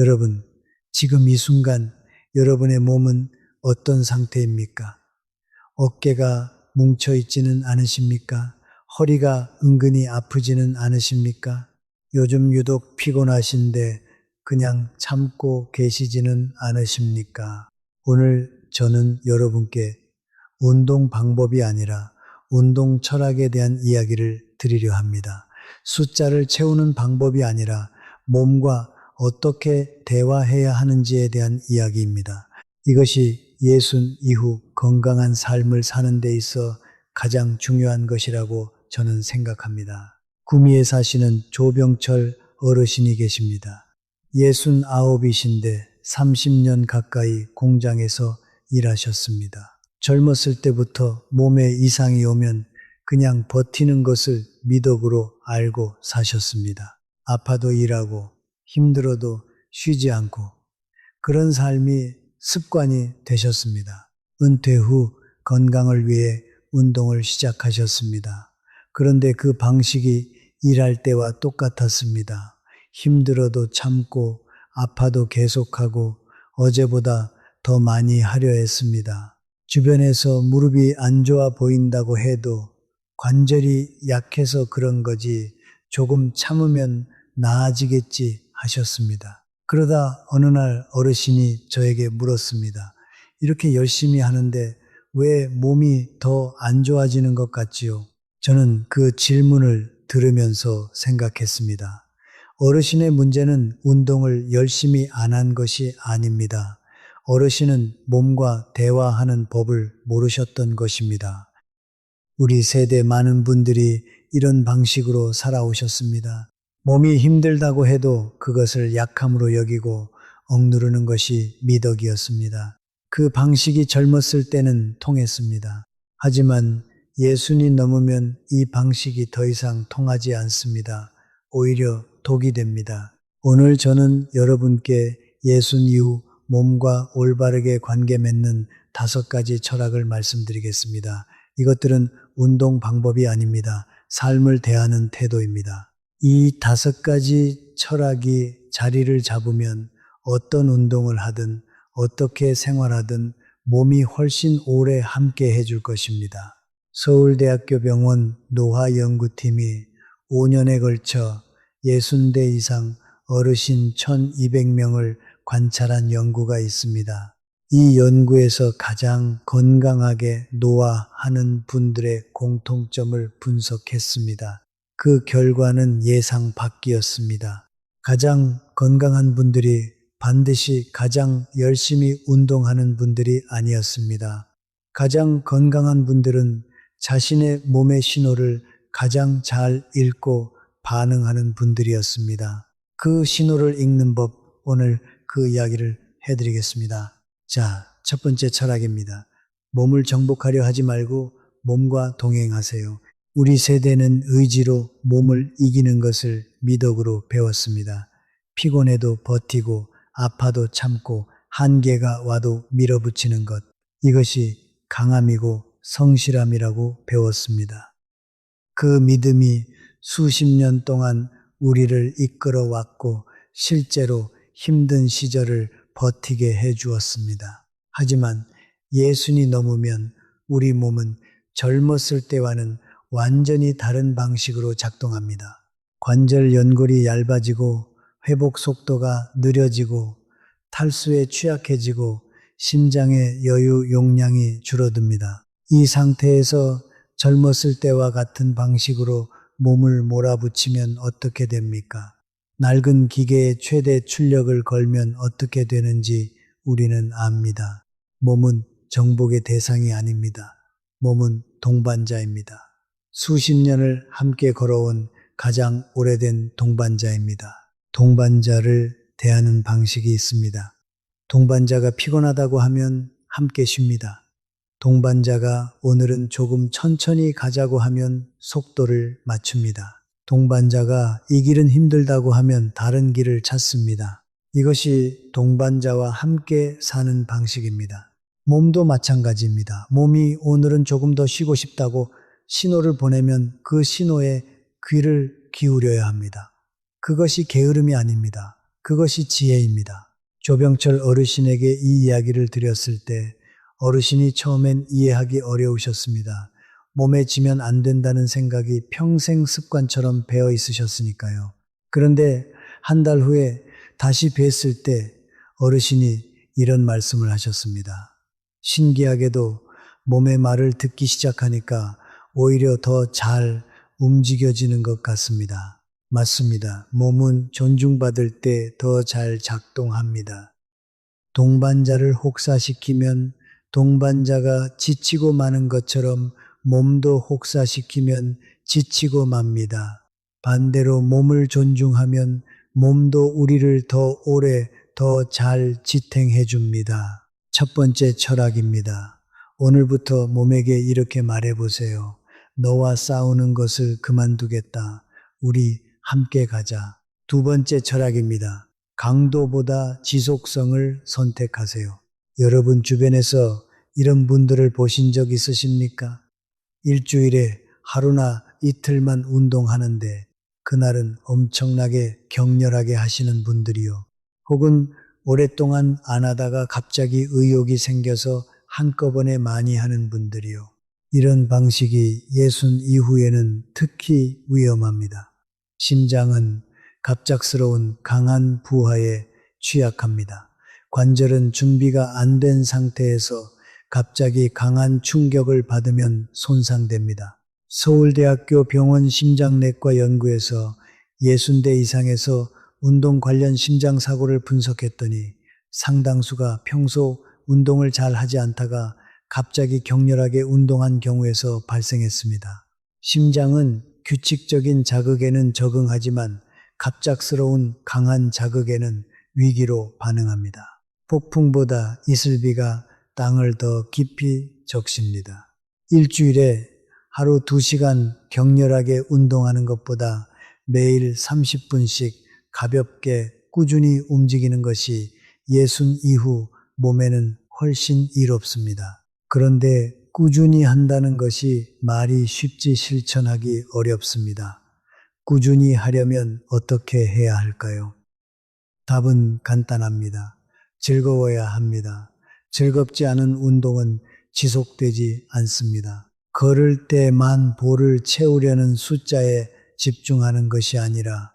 여러분, 지금 이 순간 여러분의 몸은 어떤 상태입니까? 어깨가 뭉쳐있지는 않으십니까? 허리가 은근히 아프지는 않으십니까? 요즘 유독 피곤하신데 그냥 참고 계시지는 않으십니까? 오늘 저는 여러분께 운동 방법이 아니라 운동 철학에 대한 이야기를 드리려 합니다. 숫자를 채우는 방법이 아니라 몸과 어떻게 대화해야 하는지에 대한 이야기입니다. 이것이 예순 이후 건강한 삶을 사는 데 있어 가장 중요한 것이라고 저는 생각합니다. 구미에 사시는 조병철 어르신이 계십니다. 69이신데 30년 가까이 공장에서 일하셨습니다. 젊었을 때부터 몸에 이상이 오면 그냥 버티는 것을 미덕으로 알고 사셨습니다. 아파도 일하고 힘들어도 쉬지 않고 그런 삶이 습관이 되셨습니다. 은퇴 후 건강을 위해 운동을 시작하셨습니다. 그런데 그 방식이 일할 때와 똑같았습니다. 힘들어도 참고 아파도 계속하고 어제보다 더 많이 하려 했습니다. 주변에서 무릎이 안 좋아 보인다고 해도 관절이 약해서 그런 거지 조금 참으면 나아지겠지 하셨습니다. 그러다 어느 날 어르신이 저에게 물었습니다. 이렇게 열심히 하는데 왜 몸이 더 안 좋아지는 것 같지요? 저는 그 질문을 들으면서 생각했습니다. 어르신의 문제는 운동을 열심히 안 한 것이 아닙니다. 어르신은 몸과 대화하는 법을 모르셨던 것입니다. 우리 세대 많은 분들이 이런 방식으로 살아오셨습니다. 몸이 힘들다고 해도 그것을 약함으로 여기고 억누르는 것이 미덕이었습니다. 그 방식이 젊었을 때는 통했습니다. 하지만 예순이 넘으면 이 방식이 더 이상 통하지 않습니다. 오히려 독이 됩니다. 오늘 저는 여러분께 예순 이후 몸과 올바르게 관계 맺는 5가지 철학을 말씀드리겠습니다. 이것들은 운동 방법이 아닙니다. 삶을 대하는 태도입니다. 이 5가지 철학이 자리를 잡으면 어떤 운동을 하든 어떻게 생활하든 몸이 훨씬 오래 함께 해줄 것입니다. 서울대학교 병원 노화연구팀이 5년에 걸쳐 60대 이상 어르신 1200명을 관찰한 연구가 있습니다. 이 연구에서 가장 건강하게 노화하는 분들의 공통점을 분석했습니다. 그 결과는 예상 밖이었습니다. 가장 건강한 분들이 반드시 가장 열심히 운동하는 분들이 아니었습니다. 가장 건강한 분들은 자신의 몸의 신호를 가장 잘 읽고 반응하는 분들이었습니다. 그 신호를 읽는 법, 오늘 그 이야기를 해드리겠습니다. 자, 첫 번째 철학입니다. 몸을 정복하려 하지 말고 몸과 동행하세요. 우리 세대는 의지로 몸을 이기는 것을 미덕으로 배웠습니다. 피곤해도 버티고 아파도 참고 한계가 와도 밀어붙이는 것. 이것이 강함이고 성실함이라고 배웠습니다. 그 믿음이 수십 년 동안 우리를 이끌어 왔고 실제로 힘든 시절을 버티게 해 주었습니다. 하지만 예순이 넘으면 우리 몸은 젊었을 때와는 완전히 다른 방식으로 작동합니다. 관절 연골이 얇아지고 회복 속도가 느려지고 탈수에 취약해지고 심장의 여유 용량이 줄어듭니다. 이 상태에서 젊었을 때와 같은 방식으로 몸을 몰아붙이면 어떻게 됩니까? 낡은 기계에 최대 출력을 걸면 어떻게 되는지 우리는 압니다. 몸은 정복의 대상이 아닙니다. 몸은 동반자입니다. 수십 년을 함께 걸어온 가장 오래된 동반자입니다. 동반자를 대하는 방식이 있습니다. 동반자가 피곤하다고 하면 함께 쉽니다. 동반자가 오늘은 조금 천천히 가자고 하면 속도를 맞춥니다. 동반자가 이 길은 힘들다고 하면 다른 길을 찾습니다. 이것이 동반자와 함께 사는 방식입니다. 몸도 마찬가지입니다. 몸이 오늘은 조금 더 쉬고 싶다고 신호를 보내면 그 신호에 귀를 기울여야 합니다. 그것이 게으름이 아닙니다. 그것이 지혜입니다. 조병철 어르신에게 이 이야기를 드렸을 때 어르신이 처음엔 이해하기 어려우셨습니다. 몸에 지면 안 된다는 생각이 평생 습관처럼 배어 있으셨으니까요. 그런데 한 달 후에 다시 뵀을 때 어르신이 이런 말씀을 하셨습니다. 신기하게도 몸의 말을 듣기 시작하니까 오히려 더 잘 움직여지는 것 같습니다. 맞습니다. 몸은 존중받을 때 더 잘 작동합니다. 동반자를 혹사시키면 동반자가 지치고 마는 것처럼 몸도 혹사시키면 지치고 맙니다. 반대로 몸을 존중하면 몸도 우리를 더 오래 더 잘 지탱해 줍니다. 첫 번째 철학입니다. 오늘부터 몸에게 이렇게 말해 보세요. 너와 싸우는 것을 그만두겠다. 우리 함께 가자. 두 번째 철학입니다. 강도보다 지속성을 선택하세요. 여러분 주변에서 이런 분들을 보신 적 있으십니까? 일주일에 하루나 이틀만 운동하는데 그날은 엄청나게 격렬하게 하시는 분들이요. 혹은 오랫동안 안 하다가 갑자기 의욕이 생겨서 한꺼번에 많이 하는 분들이요. 이런 방식이 예순 이후에는 특히 위험합니다. 심장은 갑작스러운 강한 부하에 취약합니다. 관절은 준비가 안 된 상태에서 갑자기 강한 충격을 받으면 손상됩니다. 서울대학교 병원 심장내과 연구에서 60대 이상에서 운동 관련 심장사고를 분석했더니 상당수가 평소 운동을 잘 하지 않다가 갑자기 격렬하게 운동한 경우에서 발생했습니다. 심장은 규칙적인 자극에는 적응하지만 갑작스러운 강한 자극에는 위기로 반응합니다. 폭풍보다 이슬비가 땅을 더 깊이 적십니다. 일주일에 하루 2시간 격렬하게 운동하는 것보다 매일 30분씩 가볍게 꾸준히 움직이는 것이 예순 이후 몸에는 훨씬 이롭습니다. 그런데 꾸준히 한다는 것이 말이 쉽지 실천하기 어렵습니다. 꾸준히 하려면 어떻게 해야 할까요? 답은 간단합니다. 즐거워야 합니다. 즐겁지 않은 운동은 지속되지 않습니다. 걸을 때만 볼을 채우려는 숫자에 집중하는 것이 아니라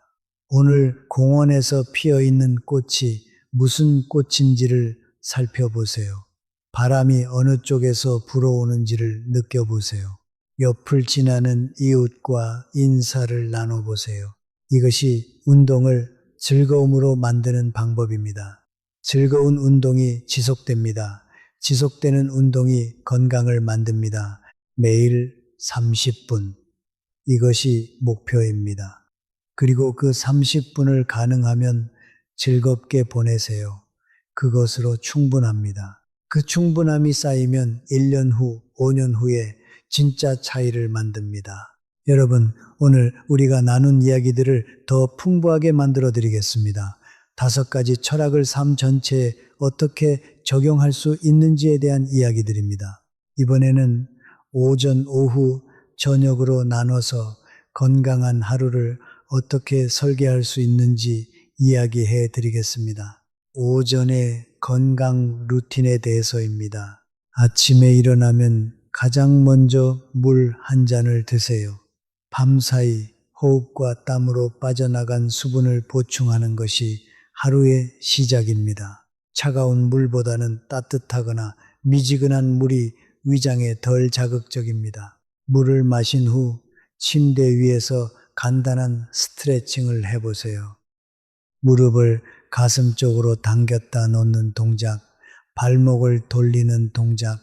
오늘 공원에서 피어 있는 꽃이 무슨 꽃인지를 살펴보세요. 바람이 어느 쪽에서 불어오는지를 느껴보세요. 옆을 지나는 이웃과 인사를 나눠보세요. 이것이 운동을 즐거움으로 만드는 방법입니다. 즐거운 운동이 지속됩니다. 지속되는 운동이 건강을 만듭니다. 매일 30분. 이것이 목표입니다. 그리고 그 30분을 가능하면 즐겁게 보내세요. 그것으로 충분합니다. 그 충분함이 쌓이면 1년 후, 5년 후에 진짜 차이를 만듭니다. 여러분, 오늘 우리가 나눈 이야기들을 더 풍부하게 만들어 드리겠습니다. 5가지 철학을 삶 전체에 어떻게 적용할 수 있는지에 대한 이야기들입니다. 이번에는 오전, 오후, 저녁으로 나눠서 건강한 하루를 어떻게 설계할 수 있는지 이야기해 드리겠습니다. 오전의 건강 루틴에 대해서입니다. 아침에 일어나면 가장 먼저 물 한 잔을 드세요. 밤사이 호흡과 땀으로 빠져나간 수분을 보충하는 것이 하루의 시작입니다. 차가운 물보다는 따뜻하거나 미지근한 물이 위장에 덜 자극적입니다. 물을 마신 후 침대 위에서 간단한 스트레칭을 해보세요. 무릎을 가슴 쪽으로 당겼다 놓는 동작, 발목을 돌리는 동작,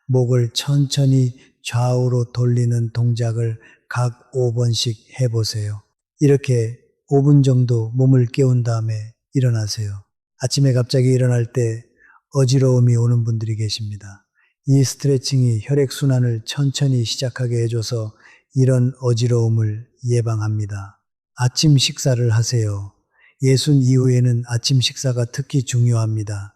목을 천천히 좌우로 돌리는 동작을 각 5번씩 해보세요. 이렇게 5분 정도 몸을 깨운 다음에 일어나세요. 아침에 갑자기 일어날 때 어지러움이 오는 분들이 계십니다. 이 스트레칭이 혈액순환을 천천히 시작하게 해줘서 이런 어지러움을 예방합니다. 아침 식사를 하세요. 예순 이후에는 아침 식사가 특히 중요합니다.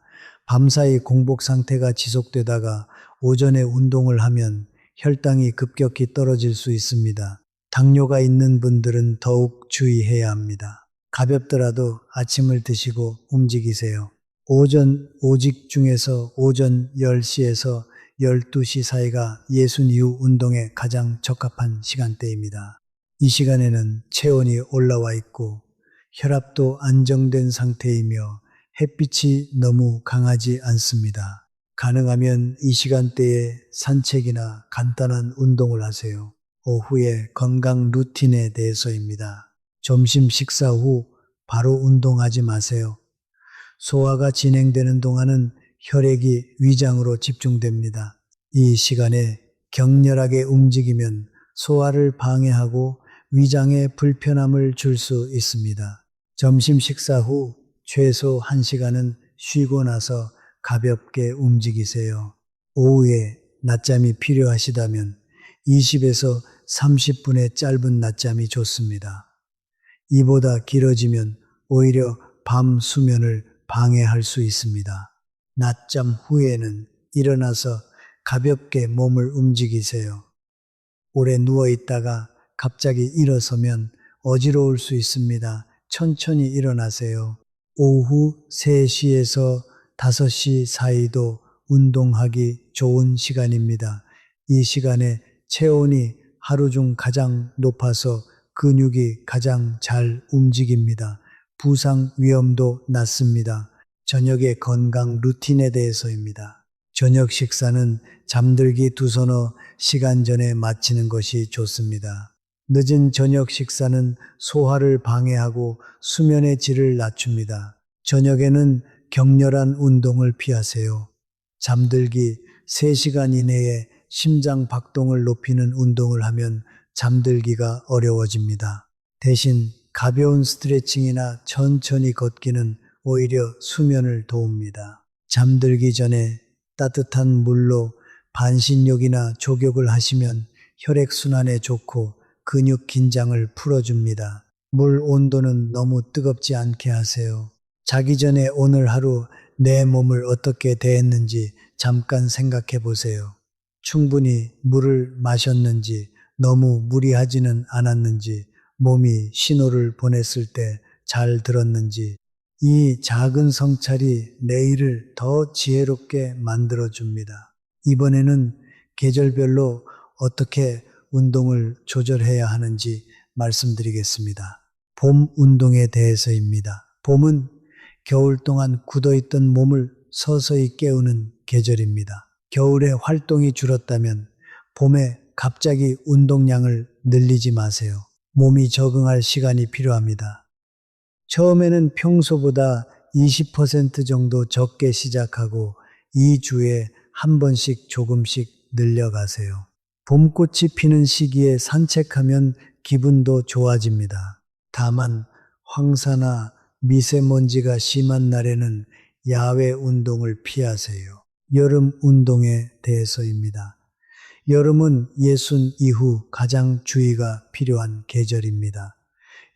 밤사이 공복 상태가 지속되다가 오전에 운동을 하면 혈당이 급격히 떨어질 수 있습니다. 당뇨가 있는 분들은 더욱 주의해야 합니다. 가볍더라도 아침을 드시고 움직이세요. 오직 중에서 오전 10시에서 12시 사이가 예순 이후 운동에 가장 적합한 시간대입니다. 이 시간에는 체온이 올라와 있고 혈압도 안정된 상태이며 햇빛이 너무 강하지 않습니다. 가능하면 이 시간대에 산책이나 간단한 운동을 하세요. 오후에 건강 루틴에 대해서입니다. 점심 식사 후 바로 운동하지 마세요. 소화가 진행되는 동안은 혈액이 위장으로 집중됩니다. 이 시간에 격렬하게 움직이면 소화를 방해하고 위장에 불편함을 줄 수 있습니다. 점심 식사 후 최소 1시간은 쉬고 나서 가볍게 움직이세요. 오후에 낮잠이 필요하시다면 20에서 30분의 짧은 낮잠이 좋습니다. 이보다 길어지면 오히려 밤 수면을 방해할 수 있습니다. 낮잠 후에는 일어나서 가볍게 몸을 움직이세요. 오래 누워 있다가 갑자기 일어서면 어지러울 수 있습니다. 천천히 일어나세요. 오후 3시에서 5시 사이도 운동하기 좋은 시간입니다. 이 시간에 체온이 하루 중 가장 높아서 근육이 가장 잘 움직입니다. 부상 위험도 낮습니다. 저녁의 건강 루틴에 대해서입니다. 저녁 식사는 잠들기 두서너 시간 전에 마치는 것이 좋습니다. 늦은 저녁 식사는 소화를 방해하고 수면의 질을 낮춥니다. 저녁에는 격렬한 운동을 피하세요. 잠들기 3시간 이내에 심장 박동을 높이는 운동을 하면 잠들기가 어려워집니다. 대신 가벼운 스트레칭이나 천천히 걷기는 오히려 수면을 도웁니다. 잠들기 전에 따뜻한 물로 반신욕이나 족욕을 하시면 혈액순환에 좋고 근육 긴장을 풀어줍니다. 물 온도는 너무 뜨겁지 않게 하세요. 자기 전에 오늘 하루 내 몸을 어떻게 대했는지 잠깐 생각해 보세요. 충분히 물을 마셨는지, 너무 무리하지는 않았는지, 몸이 신호를 보냈을 때 잘 들었는지, 이 작은 성찰이 내일을 더 지혜롭게 만들어줍니다. 이번에는 계절별로 어떻게 운동을 조절해야 하는지 말씀드리겠습니다. 봄 운동에 대해서입니다. 봄은 겨울 동안 굳어있던 몸을 서서히 깨우는 계절입니다. 겨울에 활동이 줄었다면 봄에 갑자기 운동량을 늘리지 마세요. 몸이 적응할 시간이 필요합니다. 처음에는 평소보다 20% 정도 적게 시작하고 2주에 한 번씩 조금씩 늘려가세요. 봄꽃이 피는 시기에 산책하면 기분도 좋아집니다. 다만 황사나 미세먼지가 심한 날에는 야외 운동을 피하세요. 여름 운동에 대해서입니다. 여름은 예순 이후 가장 주의가 필요한 계절입니다.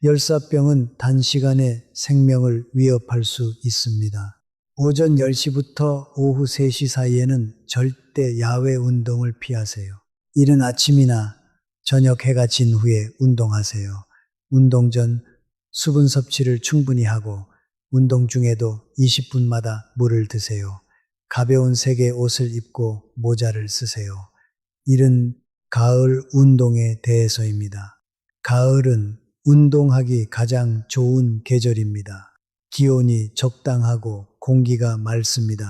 열사병은 단시간에 생명을 위협할 수 있습니다. 오전 10시부터 오후 3시 사이에는 절대 야외 운동을 피하세요. 이른 아침이나 저녁 해가 진 후에 운동하세요. 운동 전 수분 섭취를 충분히 하고 운동 중에도 20분마다 물을 드세요. 가벼운 색의 옷을 입고 모자를 쓰세요. 이른 가을 운동에 대해서입니다. 가을은 운동하기 가장 좋은 계절입니다. 기온이 적당하고 공기가 맑습니다.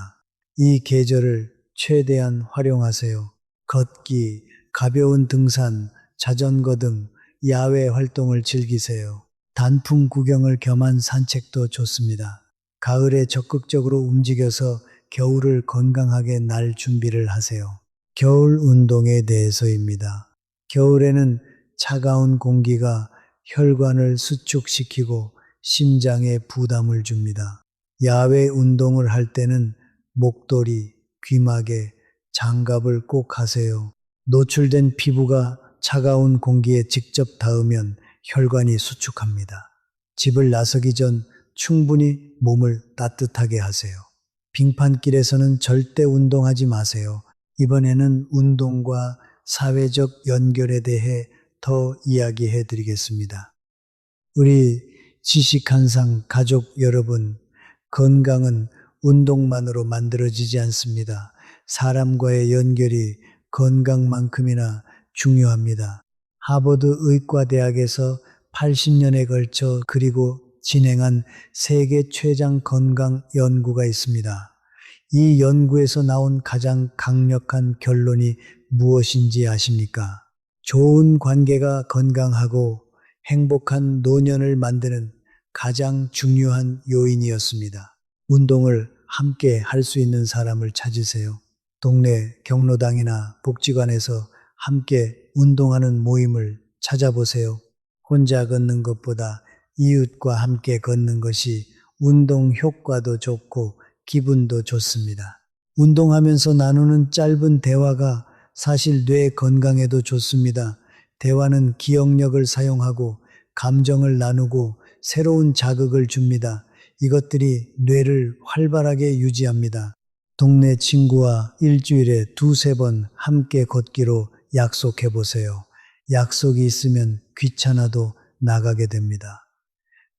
이 계절을 최대한 활용하세요. 걷기, 가벼운 등산, 자전거 등 야외 활동을 즐기세요. 단풍 구경을 겸한 산책도 좋습니다. 가을에 적극적으로 움직여서 겨울을 건강하게 날 준비를 하세요. 겨울 운동에 대해서입니다. 겨울에는 차가운 공기가 혈관을 수축시키고 심장에 부담을 줍니다. 야외 운동을 할 때는 목도리, 귀마개, 장갑을 꼭 하세요. 노출된 피부가 차가운 공기에 직접 닿으면 혈관이 수축합니다. 집을 나서기 전 충분히 몸을 따뜻하게 하세요. 빙판길에서는 절대 운동하지 마세요. 이번에는 운동과 사회적 연결에 대해 더 이야기해 드리겠습니다. 우리 지식한상 가족 여러분, 건강은 운동만으로 만들어지지 않습니다. 사람과의 연결이 건강만큼이나 중요합니다. 하버드 의과대학에서 80년에 걸쳐 그리고 진행한 세계 최장 건강 연구가 있습니다. 이 연구에서 나온 가장 강력한 결론이 무엇인지 아십니까? 좋은 관계가 건강하고 행복한 노년을 만드는 가장 중요한 요인이었습니다. 운동을 함께 할 수 있는 사람을 찾으세요. 동네 경로당이나 복지관에서 함께 운동하는 모임을 찾아보세요. 혼자 걷는 것보다 이웃과 함께 걷는 것이 운동 효과도 좋고 기분도 좋습니다. 운동하면서 나누는 짧은 대화가 사실 뇌 건강에도 좋습니다. 대화는 기억력을 사용하고 감정을 나누고 새로운 자극을 줍니다. 이것들이 뇌를 활발하게 유지합니다. 동네 친구와 일주일에 2~3번 함께 걷기로 약속해 보세요. 약속이 있으면 귀찮아도 나가게 됩니다.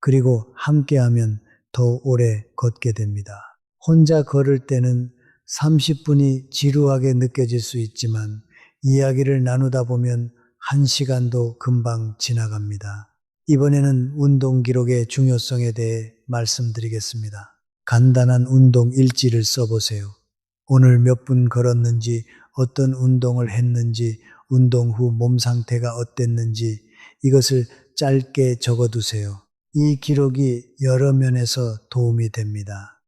그리고 함께하면 더 오래 걷게 됩니다. 혼자 걸을 때는 30분이 지루하게 느껴질 수 있지만 이야기를 나누다 보면 1시간도 금방 지나갑니다. 이번에는 운동 기록의 중요성에 대해 말씀드리겠습니다. 간단한 운동 일지를 써보세요. 오늘 몇 분 걸었는지, 어떤 운동을 했는지, 운동 후 몸 상태가 어땠는지 이것을 짧게 적어두세요. 이 기록이 여러 면에서 도움이 됩니다.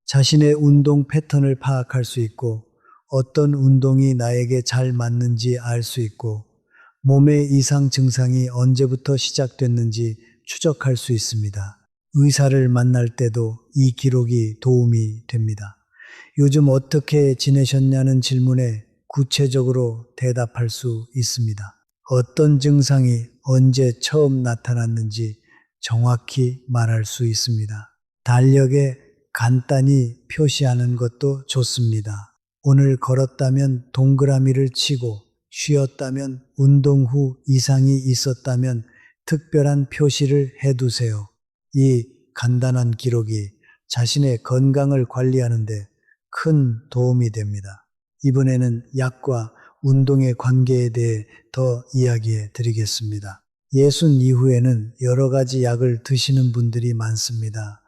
자신의 운동 패턴을 파악할 수 있고 어떤 운동이 나에게 잘 맞는지 알 수 있고 몸의 이상 증상이 언제부터 시작됐는지 추적할 수 있습니다. 의사를 만날 때도 이 기록이 도움이 됩니다. 요즘 어떻게 지내셨냐는 질문에 구체적으로 대답할 수 있습니다. 어떤 증상이 언제 처음 나타났는지 정확히 말할 수 있습니다. 달력에 간단히 표시하는 것도 좋습니다. 오늘 걸었다면 동그라미를 치고 쉬었다면 운동 후 이상이 있었다면 특별한 표시를 해두세요. 이 간단한 기록이 자신의 건강을 관리하는데 큰 도움이 됩니다. 이번에는 약과 운동의 관계에 대해 더 이야기해 드리겠습니다. 예순 이후에는 여러 가지 약을 드시는 분들이 많습니다.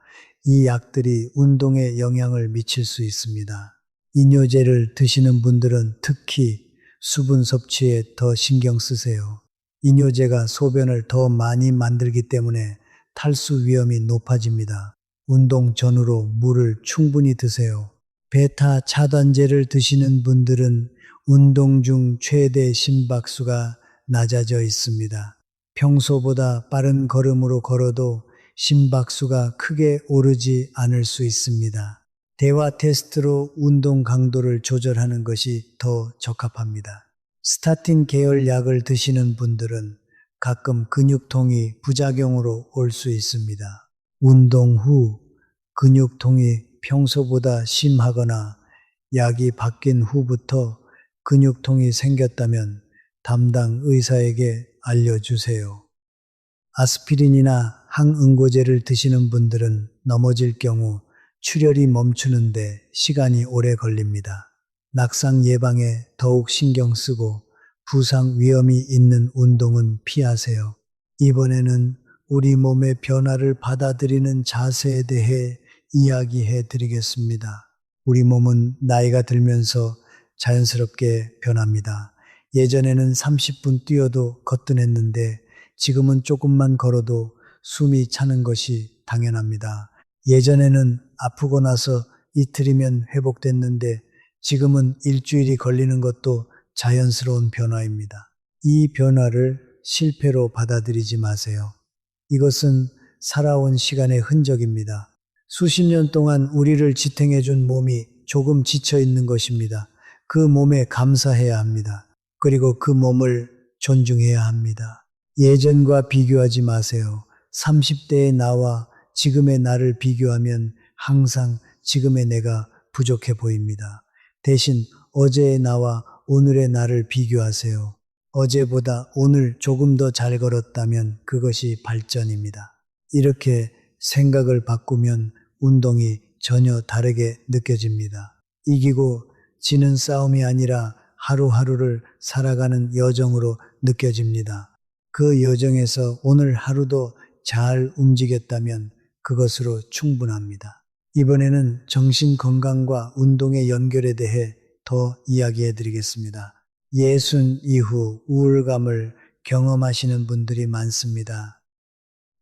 이 약들이 운동에 영향을 미칠 수 있습니다. 이뇨제를 드시는 분들은 특히 수분 섭취에 더 신경 쓰세요. 이뇨제가 소변을 더 많이 만들기 때문에 탈수 위험이 높아집니다. 운동 전후로 물을 충분히 드세요. 베타 차단제를 드시는 분들은 운동 중 최대 심박수가 낮아져 있습니다. 평소보다 빠른 걸음으로 걸어도 심박수가 크게 오르지 않을 수 있습니다. 대화 테스트로 운동 강도를 조절하는 것이 더 적합합니다. 스타틴 계열 약을 드시는 분들은 가끔 근육통이 부작용으로 올 수 있습니다. 운동 후 근육통이 평소보다 심하거나 약이 바뀐 후부터 근육통이 생겼다면 담당 의사에게 알려주세요. 아스피린이나 항응고제를 드시는 분들은 넘어질 경우 출혈이 멈추는데 시간이 오래 걸립니다. 낙상 예방에 더욱 신경 쓰고 부상 위험이 있는 운동은 피하세요. 이번에는 우리 몸의 변화를 받아들이는 자세에 대해 이야기해 드리겠습니다. 우리 몸은 나이가 들면서 자연스럽게 변합니다. 예전에는 30분 뛰어도 거뜬했는데 지금은 조금만 걸어도 숨이 차는 것이 당연합니다. 예전에는 아프고 나서 이틀이면 회복됐는데 지금은 일주일이 걸리는 것도 자연스러운 변화입니다. 이 변화를 실패로 받아들이지 마세요. 이것은 살아온 시간의 흔적입니다. 수십 년 동안 우리를 지탱해 준 몸이 조금 지쳐 있는 것입니다. 그 몸에 감사해야 합니다. 그리고 그 몸을 존중해야 합니다. 예전과 비교하지 마세요. 30대의 나와 지금의 나를 비교하면 항상 지금의 내가 부족해 보입니다. 대신 어제의 나와 오늘의 나를 비교하세요. 어제보다 오늘 조금 더 잘 걸었다면 그것이 발전입니다. 이렇게 생각을 바꾸면 운동이 전혀 다르게 느껴집니다. 이기고 지는 싸움이 아니라 하루하루를 살아가는 여정으로 느껴집니다. 그 여정에서 오늘 하루도 잘 움직였다면 그것으로 충분합니다. 이번에는 정신 건강과 운동의 연결에 대해 더 이야기해 드리겠습니다. 예순 이후 우울감을 경험하시는 분들이 많습니다.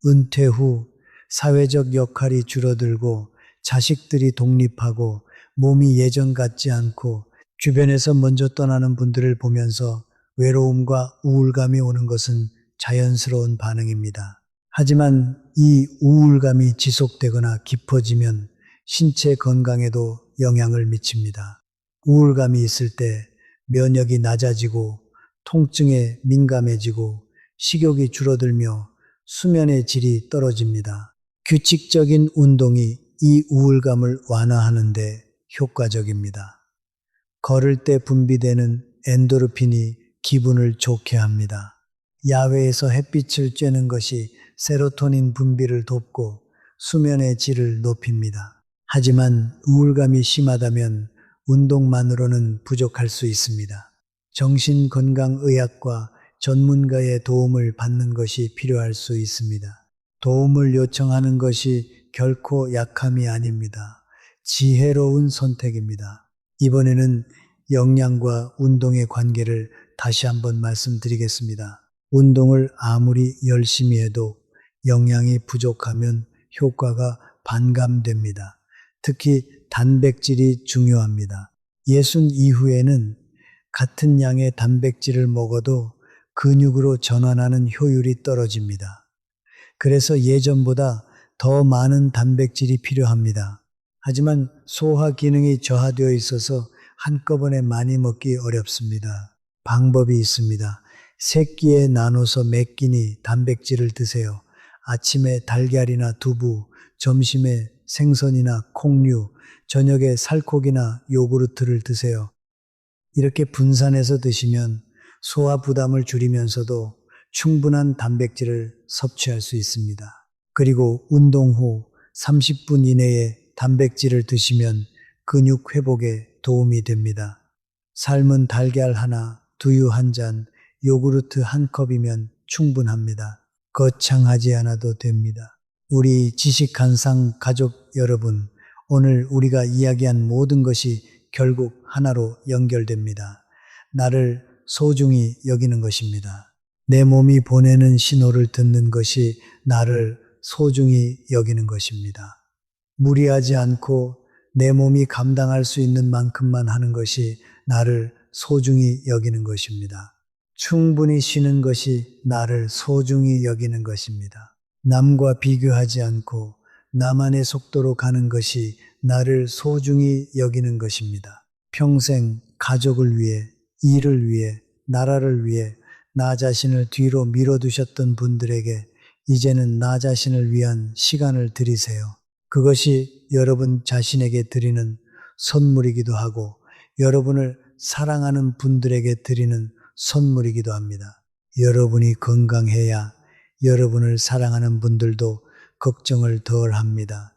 은퇴 후 사회적 역할이 줄어들고 자식들이 독립하고 몸이 예전 같지 않고 주변에서 먼저 떠나는 분들을 보면서 외로움과 우울감이 오는 것은 자연스러운 반응입니다. 하지만 이 우울감이 지속되거나 깊어지면 신체 건강에도 영향을 미칩니다. 우울감이 있을 때 면역이 낮아지고 통증에 민감해지고 식욕이 줄어들며 수면의 질이 떨어집니다. 규칙적인 운동이 이 우울감을 완화하는 데 효과적입니다. 걸을 때 분비되는 엔도르핀이 기분을 좋게 합니다. 야외에서 햇빛을 쬐는 것이 세로토닌 분비를 돕고 수면의 질을 높입니다. 하지만 우울감이 심하다면 운동만으로는 부족할 수 있습니다. 정신건강의학과 전문가의 도움을 받는 것이 필요할 수 있습니다. 도움을 요청하는 것이 결코 약함이 아닙니다. 지혜로운 선택입니다. 이번에는 영양과 운동의 관계를 다시 한번 말씀드리겠습니다. 운동을 아무리 열심히 해도 영양이 부족하면 효과가 반감됩니다. 특히 단백질이 중요합니다. 예순 이후에는 같은 양의 단백질을 먹어도 근육으로 전환하는 효율이 떨어집니다. 그래서 예전보다 더 많은 단백질이 필요합니다. 하지만 소화 기능이 저하되어 있어서 한꺼번에 많이 먹기 어렵습니다. 방법이 있습니다. 세 끼에 나눠서 몇 끼니 단백질을 드세요. 아침에 달걀이나 두부, 점심에 생선이나 콩류, 저녁에 살코기나 요구르트를 드세요. 이렇게 분산해서 드시면 소화 부담을 줄이면서도 충분한 단백질을 섭취할 수 있습니다. 그리고 운동 후 30분 이내에 단백질을 드시면 근육 회복에 도움이 됩니다. 삶은 달걀 하나, 두유 한 잔, 요구르트 한 컵이면 충분합니다. 거창하지 않아도 됩니다. 우리 지식한상 가족 여러분, 오늘 우리가 이야기한 모든 것이 결국 하나로 연결됩니다. 나를 소중히 여기는 것입니다. 내 몸이 보내는 신호를 듣는 것이 나를 소중히 여기는 것입니다. 무리하지 않고 내 몸이 감당할 수 있는 만큼만 하는 것이 나를 소중히 여기는 것입니다. 충분히 쉬는 것이 나를 소중히 여기는 것입니다. 남과 비교하지 않고 나만의 속도로 가는 것이 나를 소중히 여기는 것입니다. 평생 가족을 위해, 일을 위해, 나라를 위해 나 자신을 뒤로 밀어두셨던 분들에게 이제는 나 자신을 위한 시간을 드리세요. 그것이 여러분 자신에게 드리는 선물이기도 하고 여러분을 사랑하는 분들에게 드리는 선물이기도 합니다. 여러분이 건강해야 여러분을 사랑하는 분들도 걱정을 덜 합니다.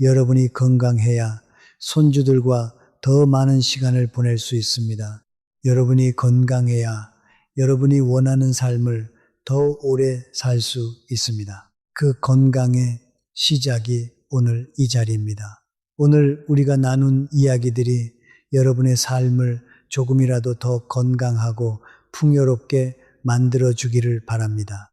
여러분이 건강해야 손주들과 더 많은 시간을 보낼 수 있습니다. 여러분이 건강해야 여러분이 원하는 삶을 더 오래 살 수 있습니다. 그 건강의 시작이 오늘 이 자리입니다. 오늘 우리가 나눈 이야기들이 여러분의 삶을 조금이라도 더 건강하고 풍요롭게 만들어주기를 바랍니다.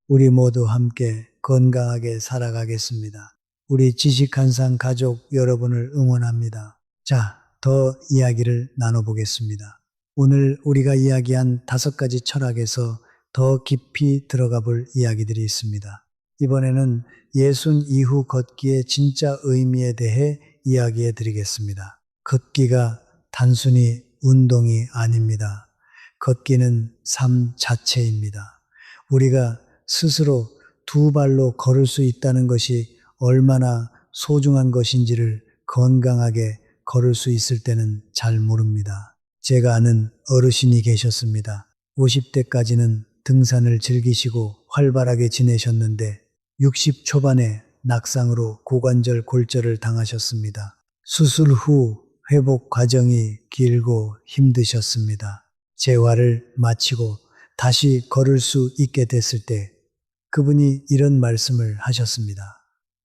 우리 모두 함께 건강하게 살아가겠습니다. 우리 지식한상 가족 여러분을 응원합니다. 자, 더 이야기를 나눠보겠습니다. 오늘 우리가 이야기한 5가지 철학에서 더 깊이 들어가 볼 이야기들이 있습니다. 이번에는 예순 이후 걷기의 진짜 의미에 대해 이야기해 드리겠습니다. 걷기가 단순히 운동이 아닙니다. 걷기는 삶 자체입니다. 우리가 스스로 두 발로 걸을 수 있다는 것이 얼마나 소중한 것인지를 건강하게 걸을 수 있을 때는 잘 모릅니다. 제가 아는 어르신이 계셨습니다. 50대까지는 등산을 즐기시고 활발하게 지내셨는데 60 초반에 낙상으로 고관절 골절을 당하셨습니다. 수술 후 회복 과정이 길고 힘드셨습니다. 재활을 마치고 다시 걸을 수 있게 됐을 때 그분이 이런 말씀을 하셨습니다.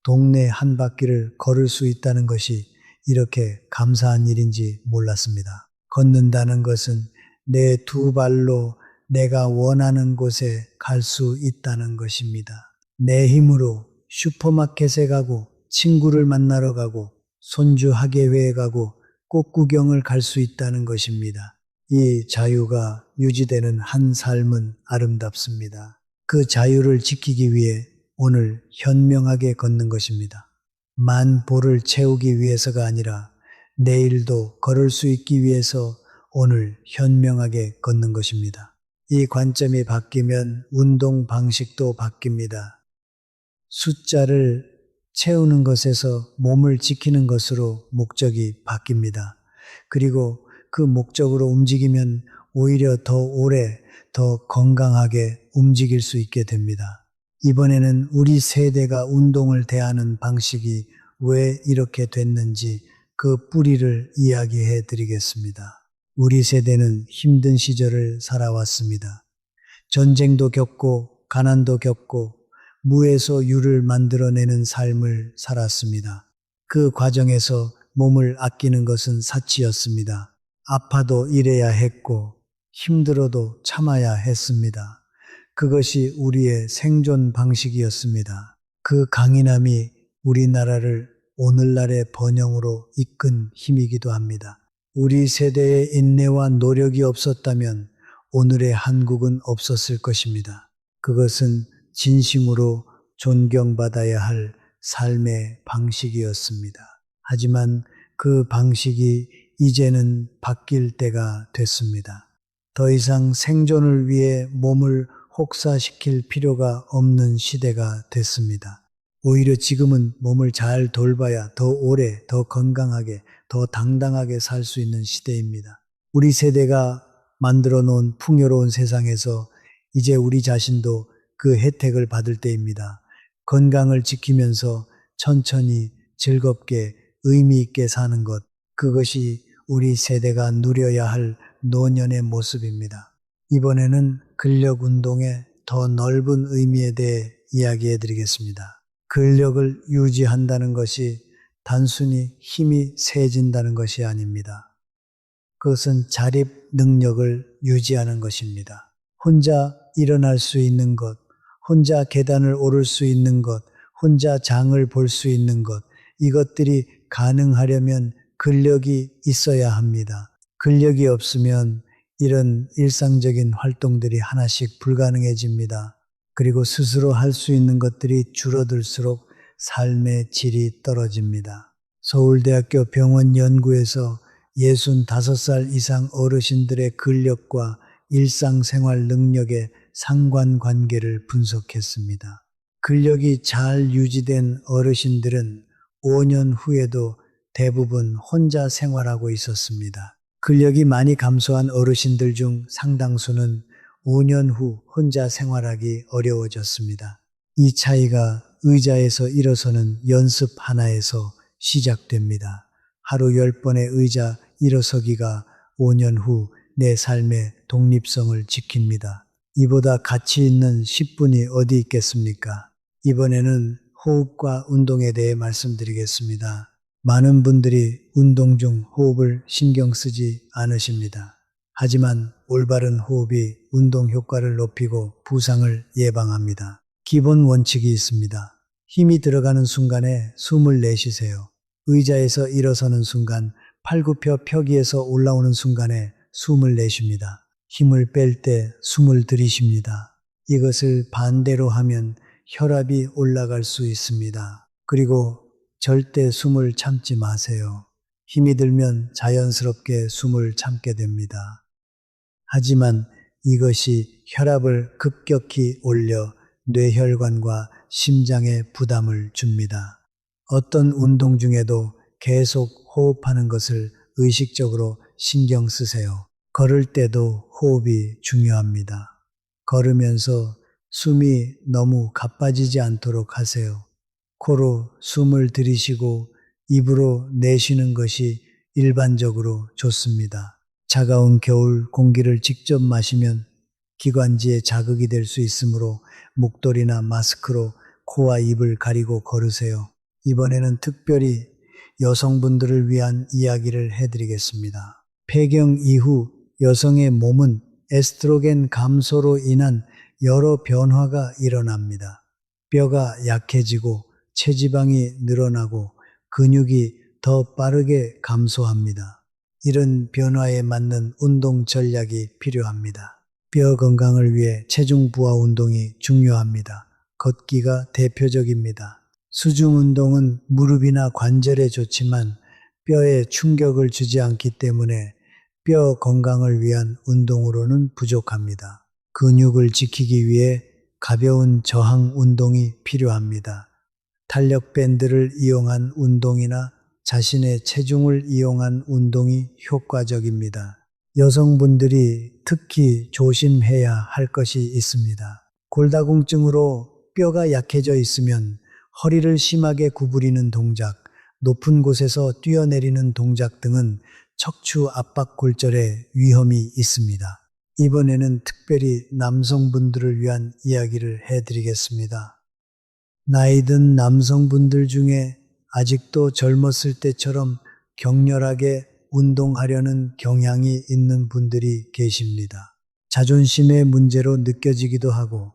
동네 한 바퀴를 걸을 수 있다는 것이 이렇게 감사한 일인지 몰랐습니다. 걷는다는 것은 내 두 발로 내가 원하는 곳에 갈 수 있다는 것입니다. 내 힘으로 슈퍼마켓에 가고 친구를 만나러 가고 손주 학예회에 가고 꽃 구경을 갈 수 있다는 것입니다. 이 자유가 유지되는 한 삶은 아름답습니다. 그 자유를 지키기 위해 오늘 현명하게 걷는 것입니다. 만 보를 채우기 위해서가 아니라 내일도 걸을 수 있기 위해서 오늘 현명하게 걷는 것입니다. 이 관점이 바뀌면 운동 방식도 바뀝니다. 숫자를 채우는 것에서 몸을 지키는 것으로 목적이 바뀝니다. 그리고 그 목적으로 움직이면 오히려 더 오래, 더 건강하게 움직일 수 있게 됩니다. 이번에는 우리 세대가 운동을 대하는 방식이 왜 이렇게 됐는지 그 뿌리를 이야기해 드리겠습니다. 우리 세대는 힘든 시절을 살아왔습니다. 전쟁도 겪고 가난도 겪고 무에서 유를 만들어내는 삶을 살았습니다. 그 과정에서 몸을 아끼는 것은 사치였습니다. 아파도 일해야 했고 힘들어도 참아야 했습니다. 그것이 우리의 생존 방식이었습니다. 그 강인함이 우리나라를 오늘날의 번영으로 이끈 힘이기도 합니다. 우리 세대의 인내와 노력이 없었다면 오늘의 한국은 없었을 것입니다. 그것은 진심으로 존경받아야 할 삶의 방식이었습니다. 하지만 그 방식이 이제는 바뀔 때가 됐습니다. 더 이상 생존을 위해 몸을 혹사시킬 필요가 없는 시대가 됐습니다. 오히려 지금은 몸을 잘 돌봐야 더 오래, 더 건강하게, 더 당당하게 살 수 있는 시대입니다. 우리 세대가 만들어 놓은 풍요로운 세상에서 이제 우리 자신도 그 혜택을 받을 때입니다. 건강을 지키면서 천천히 즐겁게 의미 있게 사는 것, 그것이 우리 세대가 누려야 할 노년의 모습입니다. 이번에는 근력 운동의 더 넓은 의미에 대해 이야기해 드리겠습니다. 근력을 유지한다는 것이 단순히 힘이 세진다는 것이 아닙니다. 그것은 자립 능력을 유지하는 것입니다. 혼자 일어날 수 있는 것, 혼자 계단을 오를 수 있는 것, 혼자 장을 볼 수 있는 것, 이것들이 가능하려면 근력이 있어야 합니다. 근력이 없으면 이런 일상적인 활동들이 하나씩 불가능해집니다. 그리고 스스로 할 수 있는 것들이 줄어들수록 삶의 질이 떨어집니다. 서울대학교 병원 연구에서 65살 이상 어르신들의 근력과 일상생활 능력의 상관관계를 분석했습니다. 근력이 잘 유지된 어르신들은 5년 후에도 대부분 혼자 생활하고 있었습니다. 근력이 많이 감소한 어르신들 중 상당수는 5년 후 혼자 생활하기 어려워졌습니다. 이 차이가 의자에서 일어서는 연습 하나에서 시작됩니다. 하루 10번의 의자 일어서기가 5년 후 내 삶의 독립성을 지킵니다. 이보다 가치 있는 10분이 어디 있겠습니까? 이번에는 호흡과 운동에 대해 말씀드리겠습니다. 많은 분들이 운동 중 호흡을 신경 쓰지 않으십니다. 하지만 올바른 호흡이 운동 효과를 높이고 부상을 예방합니다. 기본 원칙이 있습니다. 힘이 들어가는 순간에 숨을 내쉬세요. 의자에서 일어서는 순간, 팔굽혀 펴기에서 올라오는 순간에 숨을 내쉽니다. 힘을 뺄 때 숨을 들이쉽니다. 이것을 반대로 하면 혈압이 올라갈 수 있습니다. 그리고 절대 숨을 참지 마세요. 힘이 들면 자연스럽게 숨을 참게 됩니다. 하지만 이것이 혈압을 급격히 올려 뇌혈관과 심장에 부담을 줍니다. 어떤 운동 중에도 계속 호흡하는 것을 의식적으로 신경 쓰세요. 걸을 때도 호흡이 중요합니다. 걸으면서 숨이 너무 가빠지지 않도록 하세요. 코로 숨을 들이쉬고 입으로 내쉬는 것이 일반적으로 좋습니다. 차가운 겨울 공기를 직접 마시면 기관지에 자극이 될 수 있으므로 목도리나 마스크로 코와 입을 가리고 걸으세요. 이번에는 특별히 여성분들을 위한 이야기를 해드리겠습니다. 폐경 이후 여성의 몸은 에스트로겐 감소로 인한 여러 변화가 일어납니다. 뼈가 약해지고 체지방이 늘어나고 근육이 더 빠르게 감소합니다. 이런 변화에 맞는 운동 전략이 필요합니다. 뼈 건강을 위해 체중 부하 운동이 중요합니다. 걷기가 대표적입니다. 수중 운동은 무릎이나 관절에 좋지만 뼈에 충격을 주지 않기 때문에 뼈 건강을 위한 운동으로는 부족합니다. 근육을 지키기 위해 가벼운 저항 운동이 필요합니다. 탄력 밴드를 이용한 운동이나 자신의 체중을 이용한 운동이 효과적입니다. 여성분들이 특히 조심해야 할 것이 있습니다. 골다공증으로 뼈가 약해져 있으면 허리를 심하게 구부리는 동작, 높은 곳에서 뛰어내리는 동작 등은 척추 압박 골절의 위험이 있습니다. 이번에는 특별히 남성분들을 위한 이야기를 해드리겠습니다. 나이 든 남성분들 중에 아직도 젊었을 때처럼 격렬하게 운동하려는 경향이 있는 분들이 계십니다. 자존심의 문제로 느껴지기도 하고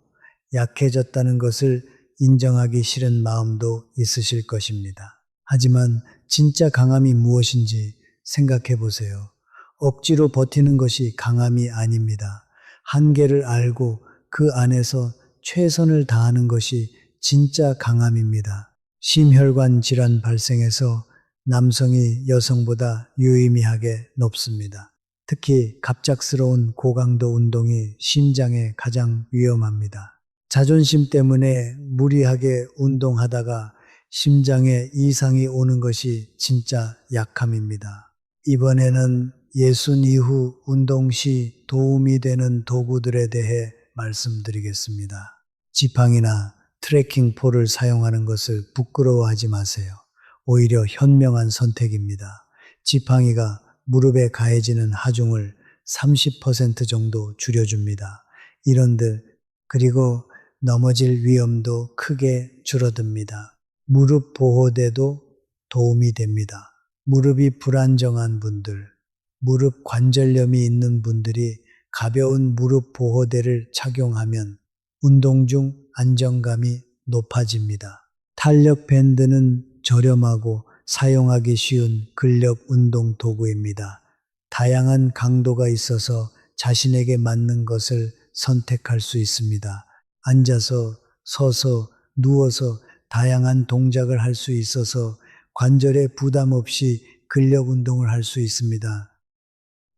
약해졌다는 것을 인정하기 싫은 마음도 있으실 것입니다. 하지만 진짜 강함이 무엇인지 생각해 보세요. 억지로 버티는 것이 강함이 아닙니다. 한계를 알고 그 안에서 최선을 다하는 것이 진짜 강함입니다. 심혈관 질환 발생에서 남성이 여성보다 유의미하게 높습니다. 특히 갑작스러운 고강도 운동이 심장에 가장 위험합니다. 자존심 때문에 무리하게 운동하다가 심장에 이상이 오는 것이 진짜 약함입니다. 이번에는 예순 이후 운동 시 도움이 되는 도구들에 대해 말씀드리겠습니다. 지팡이나 트레킹 폴을 사용하는 것을 부끄러워하지 마세요. 오히려 현명한 선택입니다. 지팡이가 무릎에 가해지는 하중을 30% 정도 줄여줍니다. 그리고 넘어질 위험도 크게 줄어듭니다. 무릎 보호대도 도움이 됩니다. 무릎이 불안정한 분들, 무릎 관절염이 있는 분들이 가벼운 무릎 보호대를 착용하면 운동 중 안정감이 높아집니다. 탄력 밴드는 저렴하고 사용하기 쉬운 근력 운동 도구입니다. 다양한 강도가 있어서 자신에게 맞는 것을 선택할 수 있습니다. 앉아서, 서서, 누워서 다양한 동작을 할 수 있어서 관절에 부담 없이 근력 운동을 할 수 있습니다.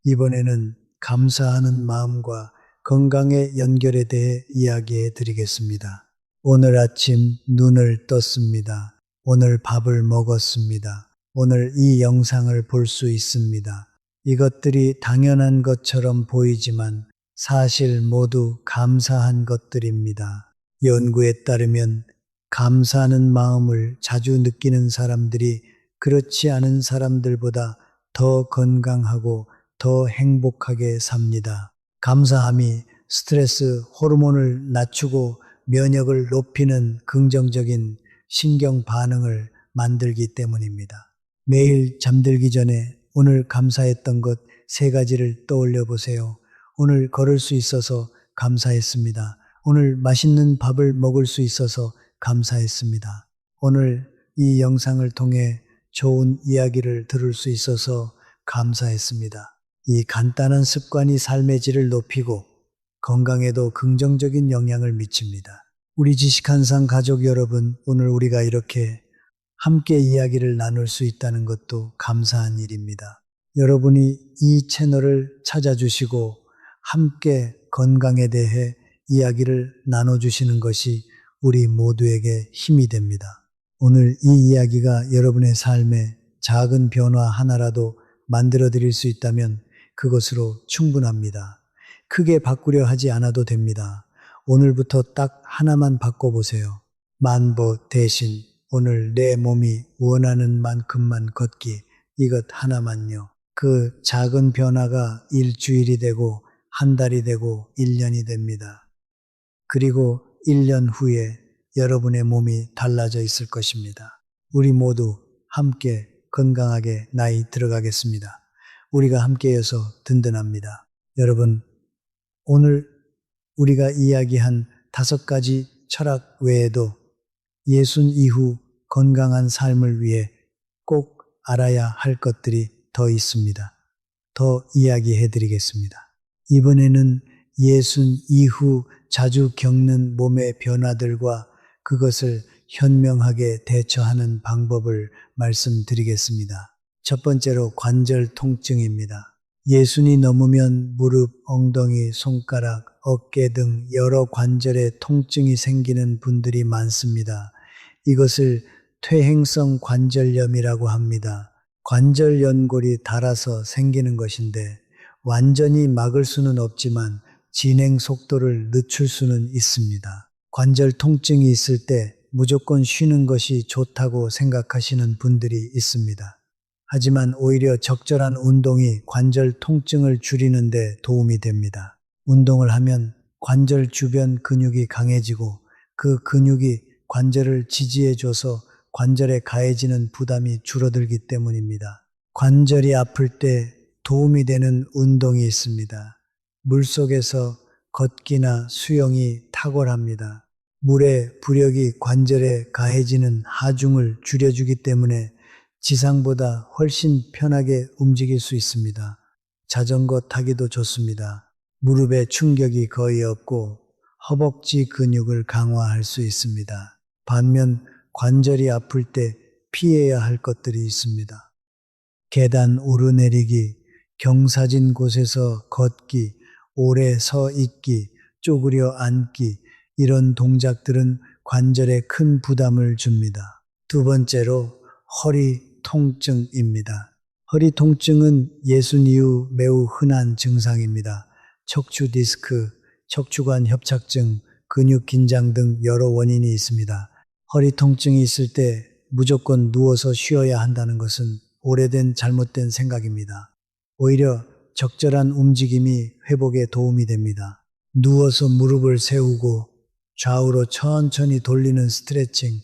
이번에는 감사하는 마음과 건강의 연결에 대해 이야기해 드리겠습니다. 오늘 아침 눈을 떴습니다. 오늘 밥을 먹었습니다. 오늘 이 영상을 볼 수 있습니다. 이것들이 당연한 것처럼 보이지만 사실 모두 감사한 것들입니다. 연구에 따르면 감사하는 마음을 자주 느끼는 사람들이 그렇지 않은 사람들보다 더 건강하고 더 행복하게 삽니다. 감사함이 스트레스 호르몬을 낮추고 면역을 높이는 긍정적인 신경 반응을 만들기 때문입니다. 매일 잠들기 전에 오늘 감사했던 것 3가지를 떠올려 보세요. 오늘 걸을 수 있어서 감사했습니다. 오늘 맛있는 밥을 먹을 수 있어서 감사했습니다. 오늘 이 영상을 통해 좋은 이야기를 들을 수 있어서 감사했습니다. 이 간단한 습관이 삶의 질을 높이고 건강에도 긍정적인 영향을 미칩니다. 우리 지식한상 가족 여러분, 오늘 우리가 이렇게 함께 이야기를 나눌 수 있다는 것도 감사한 일입니다. 여러분이 이 채널을 찾아주시고 함께 건강에 대해 이야기를 나눠주시는 것이 우리 모두에게 힘이 됩니다. 오늘 이 이야기가 여러분의 삶에 작은 변화 하나라도 만들어 드릴 수 있다면 그것으로 충분합니다. 크게 바꾸려 하지 않아도 됩니다. 오늘부터 딱 하나만 바꿔보세요. 만보 대신 오늘 내 몸이 원하는 만큼만 걷기. 이것 하나만요. 그 작은 변화가 일주일이 되고 한 달이 되고 1년이 됩니다. 그리고 1년 후에 여러분의 몸이 달라져 있을 것입니다. 우리 모두 함께 건강하게 나이 들어가겠습니다. 우리가 함께여서 든든합니다. 여러분, 오늘 우리가 이야기한 5가지 철학 외에도 예순 이후 건강한 삶을 위해 꼭 알아야 할 것들이 더 있습니다. 더 이야기해 드리겠습니다. 이번에는 예순 이후 자주 겪는 몸의 변화들과 그것을 현명하게 대처하는 방법을 말씀드리겠습니다. 첫 번째로 관절 통증입니다. 예순이 넘으면 무릎, 엉덩이, 손가락, 어깨 등 여러 관절에 통증이 생기는 분들이 많습니다. 이것을 퇴행성 관절염이라고 합니다. 관절 연골이 닳아서 생기는 것인데 완전히 막을 수는 없지만 진행 속도를 늦출 수는 있습니다. 관절 통증이 있을 때 무조건 쉬는 것이 좋다고 생각하시는 분들이 있습니다. 하지만 오히려 적절한 운동이 관절 통증을 줄이는 데 도움이 됩니다. 운동을 하면 관절 주변 근육이 강해지고 그 근육이 관절을 지지해줘서 관절에 가해지는 부담이 줄어들기 때문입니다. 관절이 아플 때 도움이 되는 운동이 있습니다. 물속에서 걷기나 수영이 탁월합니다. 물의 부력이 관절에 가해지는 하중을 줄여주기 때문에 지상보다 훨씬 편하게 움직일 수 있습니다. 자전거 타기도 좋습니다. 무릎에 충격이 거의 없고 허벅지 근육을 강화할 수 있습니다. 반면 관절이 아플 때 피해야 할 것들이 있습니다. 계단 오르내리기, 경사진 곳에서 걷기, 오래 서 있기, 쪼그려 앉기, 이런 동작들은 관절에 큰 부담을 줍니다. 두 번째로 허리 통증입니다. 허리 통증은 예순 이후 매우 흔한 증상입니다. 척추 디스크, 척추관 협착증, 근육 긴장 등 여러 원인이 있습니다. 허리 통증이 있을 때 무조건 누워서 쉬어야 한다는 것은 오래된 잘못된 생각입니다. 오히려 적절한 움직임이 회복에 도움이 됩니다. 누워서 무릎을 세우고 좌우로 천천히 돌리는 스트레칭,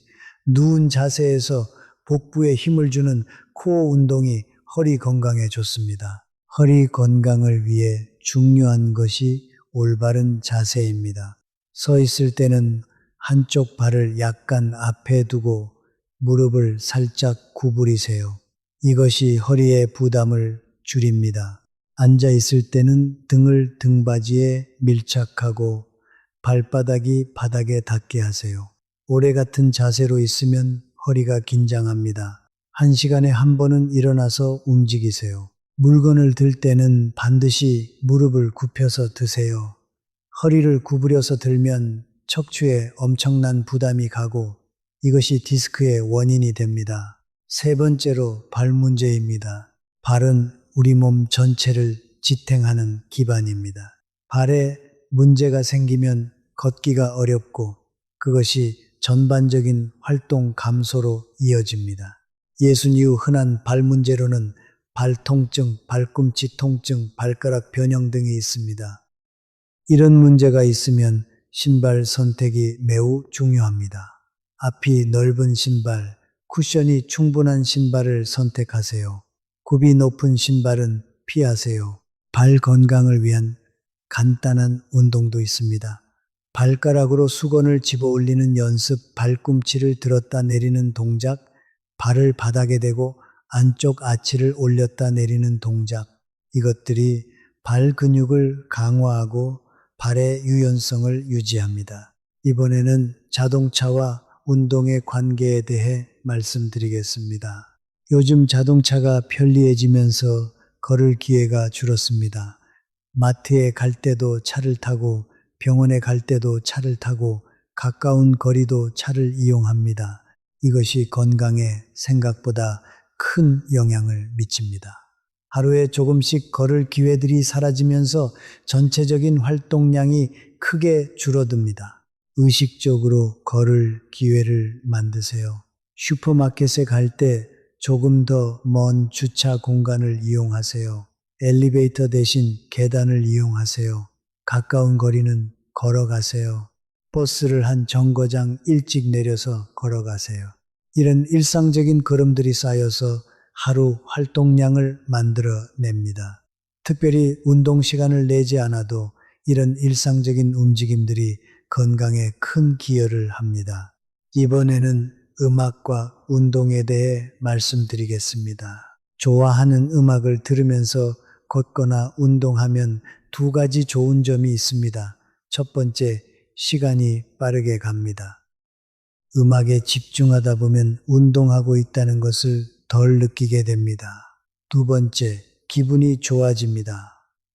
누운 자세에서 복부에 힘을 주는 코어 운동이 허리 건강에 좋습니다. 허리 건강을 위해 중요한 것이 올바른 자세입니다. 서 있을 때는 한쪽 발을 약간 앞에 두고 무릎을 살짝 구부리세요. 이것이 허리의 부담을 줄입니다. 앉아 있을 때는 등을 등받이에 밀착하고 발바닥이 바닥에 닿게 하세요. 오래 같은 자세로 있으면 허리가 긴장합니다. 1시간에 한 번은 일어나서 움직이세요. 물건을 들 때는 반드시 무릎을 굽혀서 드세요. 허리를 구부려서 들면 척추에 엄청난 부담이 가고 이것이 디스크의 원인이 됩니다. 세 번째로 발 문제입니다. 발은 우리 몸 전체를 지탱하는 기반입니다. 발에 문제가 생기면 걷기가 어렵고 그것이 전반적인 활동 감소로 이어집니다. 예순 이후 흔한 발 문제로는 발통증, 발꿈치 통증, 발가락 변형 등이 있습니다. 이런 문제가 있으면 신발 선택이 매우 중요합니다. 앞이 넓은 신발, 쿠션이 충분한 신발을 선택하세요. 굽이 높은 신발은 피하세요. 발 건강을 위한 간단한 운동도 있습니다. 발가락으로 수건을 집어 올리는 연습, 발꿈치를 들었다 내리는 동작, 발을 바닥에 대고 안쪽 아치를 올렸다 내리는 동작, 이것들이 발 근육을 강화하고 발의 유연성을 유지합니다. 이번에는 자동차와 운동의 관계에 대해 말씀드리겠습니다. 요즘 자동차가 편리해지면서 걸을 기회가 줄었습니다. 마트에 갈 때도 차를 타고 병원에 갈 때도 차를 타고 가까운 거리도 차를 이용합니다. 이것이 건강에 생각보다 큰 영향을 미칩니다. 하루에 조금씩 걸을 기회들이 사라지면서 전체적인 활동량이 크게 줄어듭니다. 의식적으로 걸을 기회를 만드세요. 슈퍼마켓에 갈 때 조금 더 먼 주차 공간을 이용하세요. 엘리베이터 대신 계단을 이용하세요. 가까운 거리는 걸어가세요. 버스를 한 정거장 일찍 내려서 걸어가세요. 이런 일상적인 걸음들이 쌓여서 하루 활동량을 만들어냅니다. 특별히 운동 시간을 내지 않아도 이런 일상적인 움직임들이 건강에 큰 기여를 합니다. 이번에는 음악과 운동에 대해 말씀드리겠습니다. 좋아하는 음악을 들으면서 걷거나 운동하면 두 가지 좋은 점이 있습니다. 첫 번째, 시간이 빠르게 갑니다. 음악에 집중하다 보면 운동하고 있다는 것을 덜 느끼게 됩니다. 두 번째, 기분이 좋아집니다.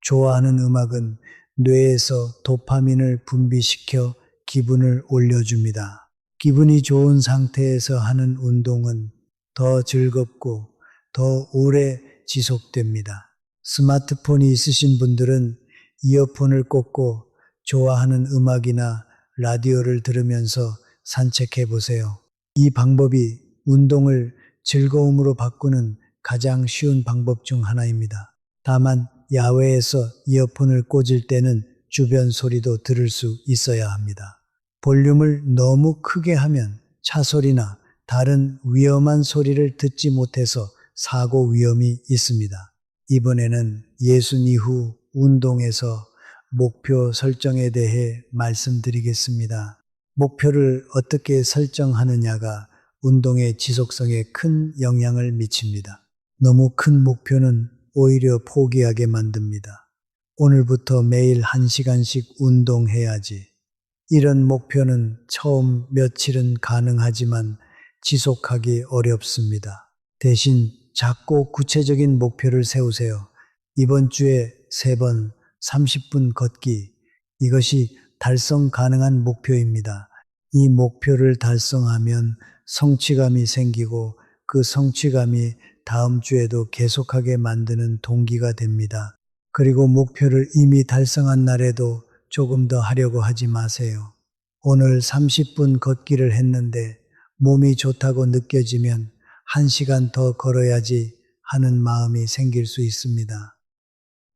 좋아하는 음악은 뇌에서 도파민을 분비시켜 기분을 올려줍니다. 기분이 좋은 상태에서 하는 운동은 더 즐겁고 더 오래 지속됩니다. 스마트폰이 있으신 분들은 이어폰을 꽂고 좋아하는 음악이나 라디오를 들으면서 산책해 보세요. 이 방법이 운동을 즐거움으로 바꾸는 가장 쉬운 방법 중 하나입니다. 다만 야외에서 이어폰을 꽂을 때는 주변 소리도 들을 수 있어야 합니다. 볼륨을 너무 크게 하면 차 소리나 다른 위험한 소리를 듣지 못해서 사고 위험이 있습니다. 이번에는 예순 이후 운동에서 목표 설정에 대해 말씀드리겠습니다. 목표를 어떻게 설정하느냐가 운동의 지속성에 큰 영향을 미칩니다. 너무 큰 목표는 오히려 포기하게 만듭니다. 오늘부터 매일 1시간씩 운동해야지. 이런 목표는 처음 며칠은 가능하지만 지속하기 어렵습니다. 대신 작고 구체적인 목표를 세우세요. 이번 주에 3번 30분 걷기. 이것이 달성 가능한 목표입니다. 이 목표를 달성하면 성취감이 생기고 그 성취감이 다음 주에도 계속하게 만드는 동기가 됩니다. 그리고 목표를 이미 달성한 날에도 조금 더 하려고 하지 마세요. 오늘 30분 걷기를 했는데 몸이 좋다고 느껴지면 1시간 더 걸어야지 하는 마음이 생길 수 있습니다.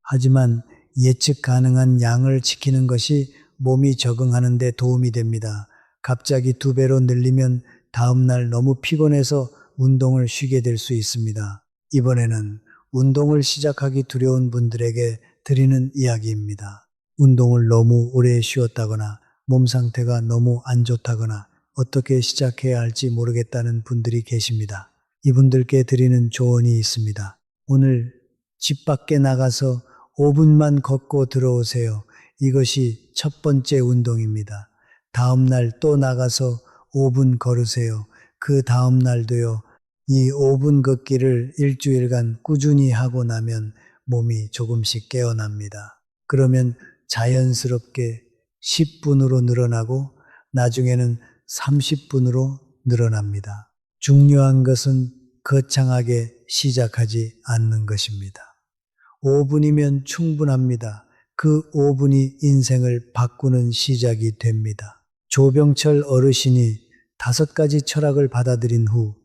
하지만 예측 가능한 양을 지키는 것이 몸이 적응하는 데 도움이 됩니다. 갑자기 2배로 늘리면 다음날 너무 피곤해서 운동을 쉬게 될 수 있습니다. 이번에는 운동을 시작하기 두려운 분들에게 드리는 이야기입니다. 운동을 너무 오래 쉬었다거나 몸 상태가 너무 안 좋다거나 어떻게 시작해야 할지 모르겠다는 분들이 계십니다. 이분들께 드리는 조언이 있습니다. 오늘 집 밖에 나가서 5분만 걷고 들어오세요. 이것이 첫 번째 운동입니다. 다음 날 또 나가서 5분 걸으세요. 그 다음 날도요. 이 5분 걷기를 일주일간 꾸준히 하고 나면 몸이 조금씩 깨어납니다. 그러면 자연스럽게 10분으로 늘어나고 나중에는 30분으로 늘어납니다. 중요한 것은 거창하게 시작하지 않는 것입니다. 5분이면 충분합니다. 그 5분이 인생을 바꾸는 시작이 됩니다. 조병철 어르신이 5가지 철학을 받아들인 후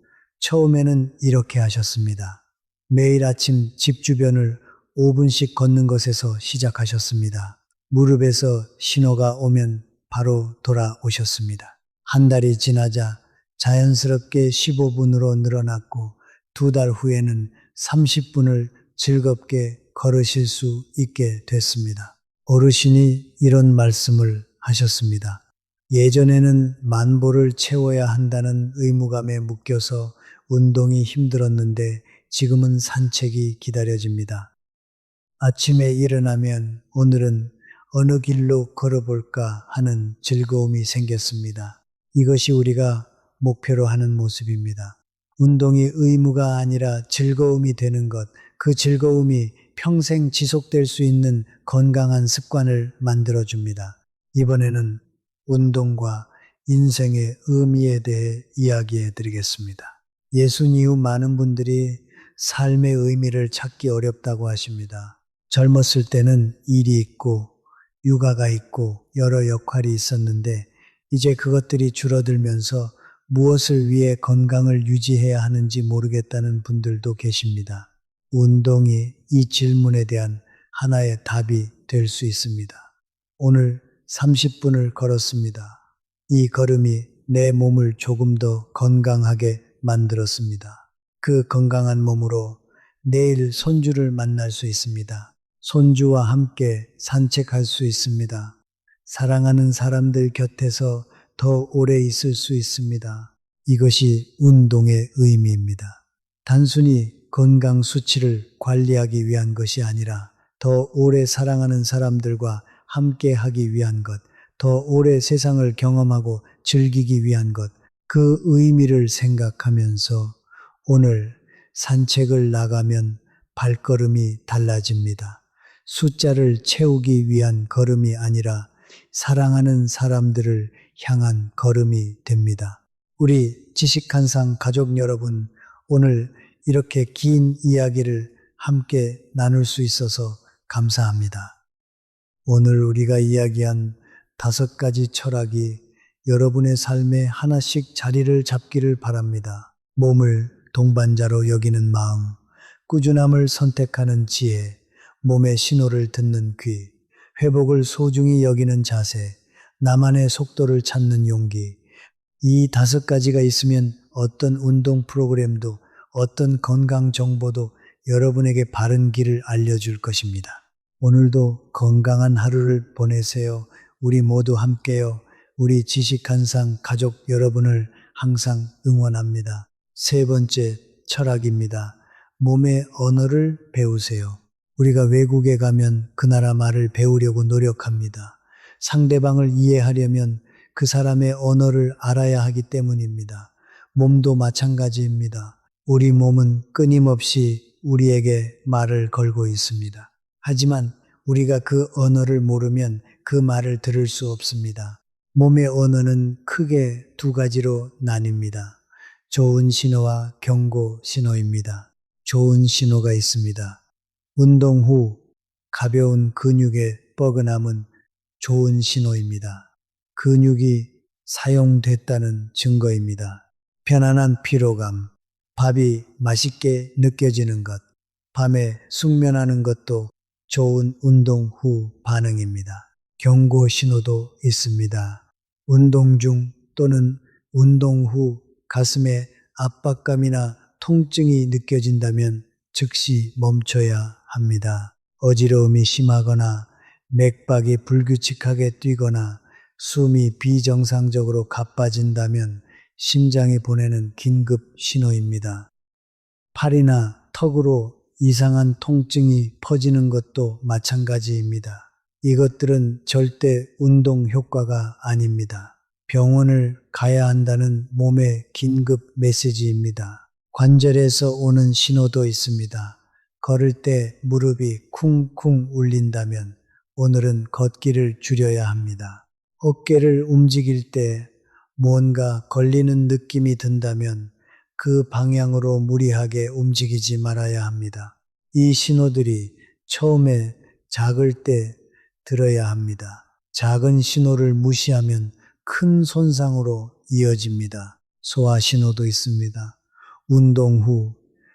처음에는 이렇게 하셨습니다. 매일 아침 집 주변을 5분씩 걷는 것에서 시작하셨습니다. 무릎에서 신호가 오면 바로 돌아오셨습니다. 한 달이 지나자 자연스럽게 15분으로 늘어났고 2달 후에는 30분을 즐겁게 걸으실 수 있게 됐습니다. 어르신이 이런 말씀을 하셨습니다. 예전에는 만보를 채워야 한다는 의무감에 묶여서 운동이 힘들었는데 지금은 산책이 기다려집니다. 아침에 일어나면 오늘은 어느 길로 걸어볼까 하는 즐거움이 생겼습니다. 이것이 우리가 목표로 하는 모습입니다. 운동이 의무가 아니라 즐거움이 되는 것, 그 즐거움이 평생 지속될 수 있는 건강한 습관을 만들어줍니다. 이번에는 운동과 인생의 의미에 대해 이야기해 드리겠습니다. 예순 이후 많은 분들이 삶의 의미를 찾기 어렵다고 하십니다. 젊었을 때는 일이 있고 육아가 있고 여러 역할이 있었는데 이제 그것들이 줄어들면서 무엇을 위해 건강을 유지해야 하는지 모르겠다는 분들도 계십니다. 운동이 이 질문에 대한 하나의 답이 될 수 있습니다. 오늘 30분을 걸었습니다. 이 걸음이 내 몸을 조금 더 건강하게 만들었습니다. 그 건강한 몸으로 내일 손주를 만날 수 있습니다. 손주와 함께 산책할 수 있습니다. 사랑하는 사람들 곁에서 더 오래 있을 수 있습니다. 이것이 운동의 의미입니다. 단순히 건강 수치를 관리하기 위한 것이 아니라 더 오래 사랑하는 사람들과 함께 하기 위한 것, 더 오래 세상을 경험하고 즐기기 위한 것, 그 의미를 생각하면서 오늘 산책을 나가면 발걸음이 달라집니다. 숫자를 채우기 위한 걸음이 아니라 사랑하는 사람들을 향한 걸음이 됩니다. 우리 지식한상 가족 여러분, 오늘 이렇게 긴 이야기를 함께 나눌 수 있어서 감사합니다. 오늘 우리가 이야기한 5가지 철학이 여러분의 삶에 하나씩 자리를 잡기를 바랍니다. 몸을 동반자로 여기는 마음, 꾸준함을 선택하는 지혜, 몸의 신호를 듣는 귀, 회복을 소중히 여기는 자세, 나만의 속도를 찾는 용기. 이 5가지가 있으면 어떤 운동 프로그램도 어떤 건강 정보도 여러분에게 바른 길을 알려줄 것입니다. 오늘도 건강한 하루를 보내세요. 우리 모두 함께요. 우리 지식한상 가족 여러분을 항상 응원합니다. 3번째 철학입니다. 몸의 언어를 배우세요. 우리가 외국에 가면 그 나라 말을 배우려고 노력합니다. 상대방을 이해하려면 그 사람의 언어를 알아야 하기 때문입니다. 몸도 마찬가지입니다. 우리 몸은 끊임없이 우리에게 말을 걸고 있습니다. 하지만 우리가 그 언어를 모르면 그 말을 들을 수 없습니다. 몸의 언어는 크게 2가지로 나뉩니다. 좋은 신호와 경고 신호입니다. 좋은 신호가 있습니다. 운동 후 가벼운 근육의 뻐근함은 좋은 신호입니다. 근육이 사용됐다는 증거입니다. 편안한 피로감, 밥이 맛있게 느껴지는 것, 밤에 숙면하는 것도 좋은 운동 후 반응입니다. 경고 신호도 있습니다. 운동 중 또는 운동 후 가슴에 압박감이나 통증이 느껴진다면 즉시 멈춰야 합니다. 어지러움이 심하거나 맥박이 불규칙하게 뛰거나 숨이 비정상적으로 가빠진다면 심장이 보내는 긴급 신호입니다. 팔이나 턱으로 이상한 통증이 퍼지는 것도 마찬가지입니다. 이것들은 절대 운동 효과가 아닙니다. 병원을 가야 한다는 몸의 긴급 메시지입니다. 관절에서 오는 신호도 있습니다. 걸을 때 무릎이 쿵쿵 울린다면 오늘은 걷기를 줄여야 합니다. 어깨를 움직일 때 뭔가 걸리는 느낌이 든다면 그 방향으로 무리하게 움직이지 말아야 합니다. 이 신호들이 처음에 작을 때 들어야 합니다. 작은 신호를 무시하면 큰 손상으로 이어집니다. 소화 신호도 있습니다. 운동 후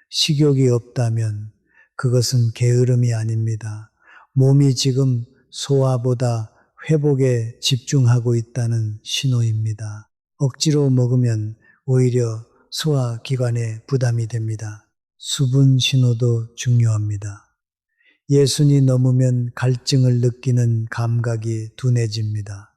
식욕이 없다면 그것은 게으름이 아닙니다. 몸이 지금 소화보다 회복에 집중하고 있다는 신호입니다. 억지로 먹으면 오히려 소화기관에 부담이 됩니다. 수분 신호도 중요합니다. 예순이 넘으면 갈증을 느끼는 감각이 둔해집니다.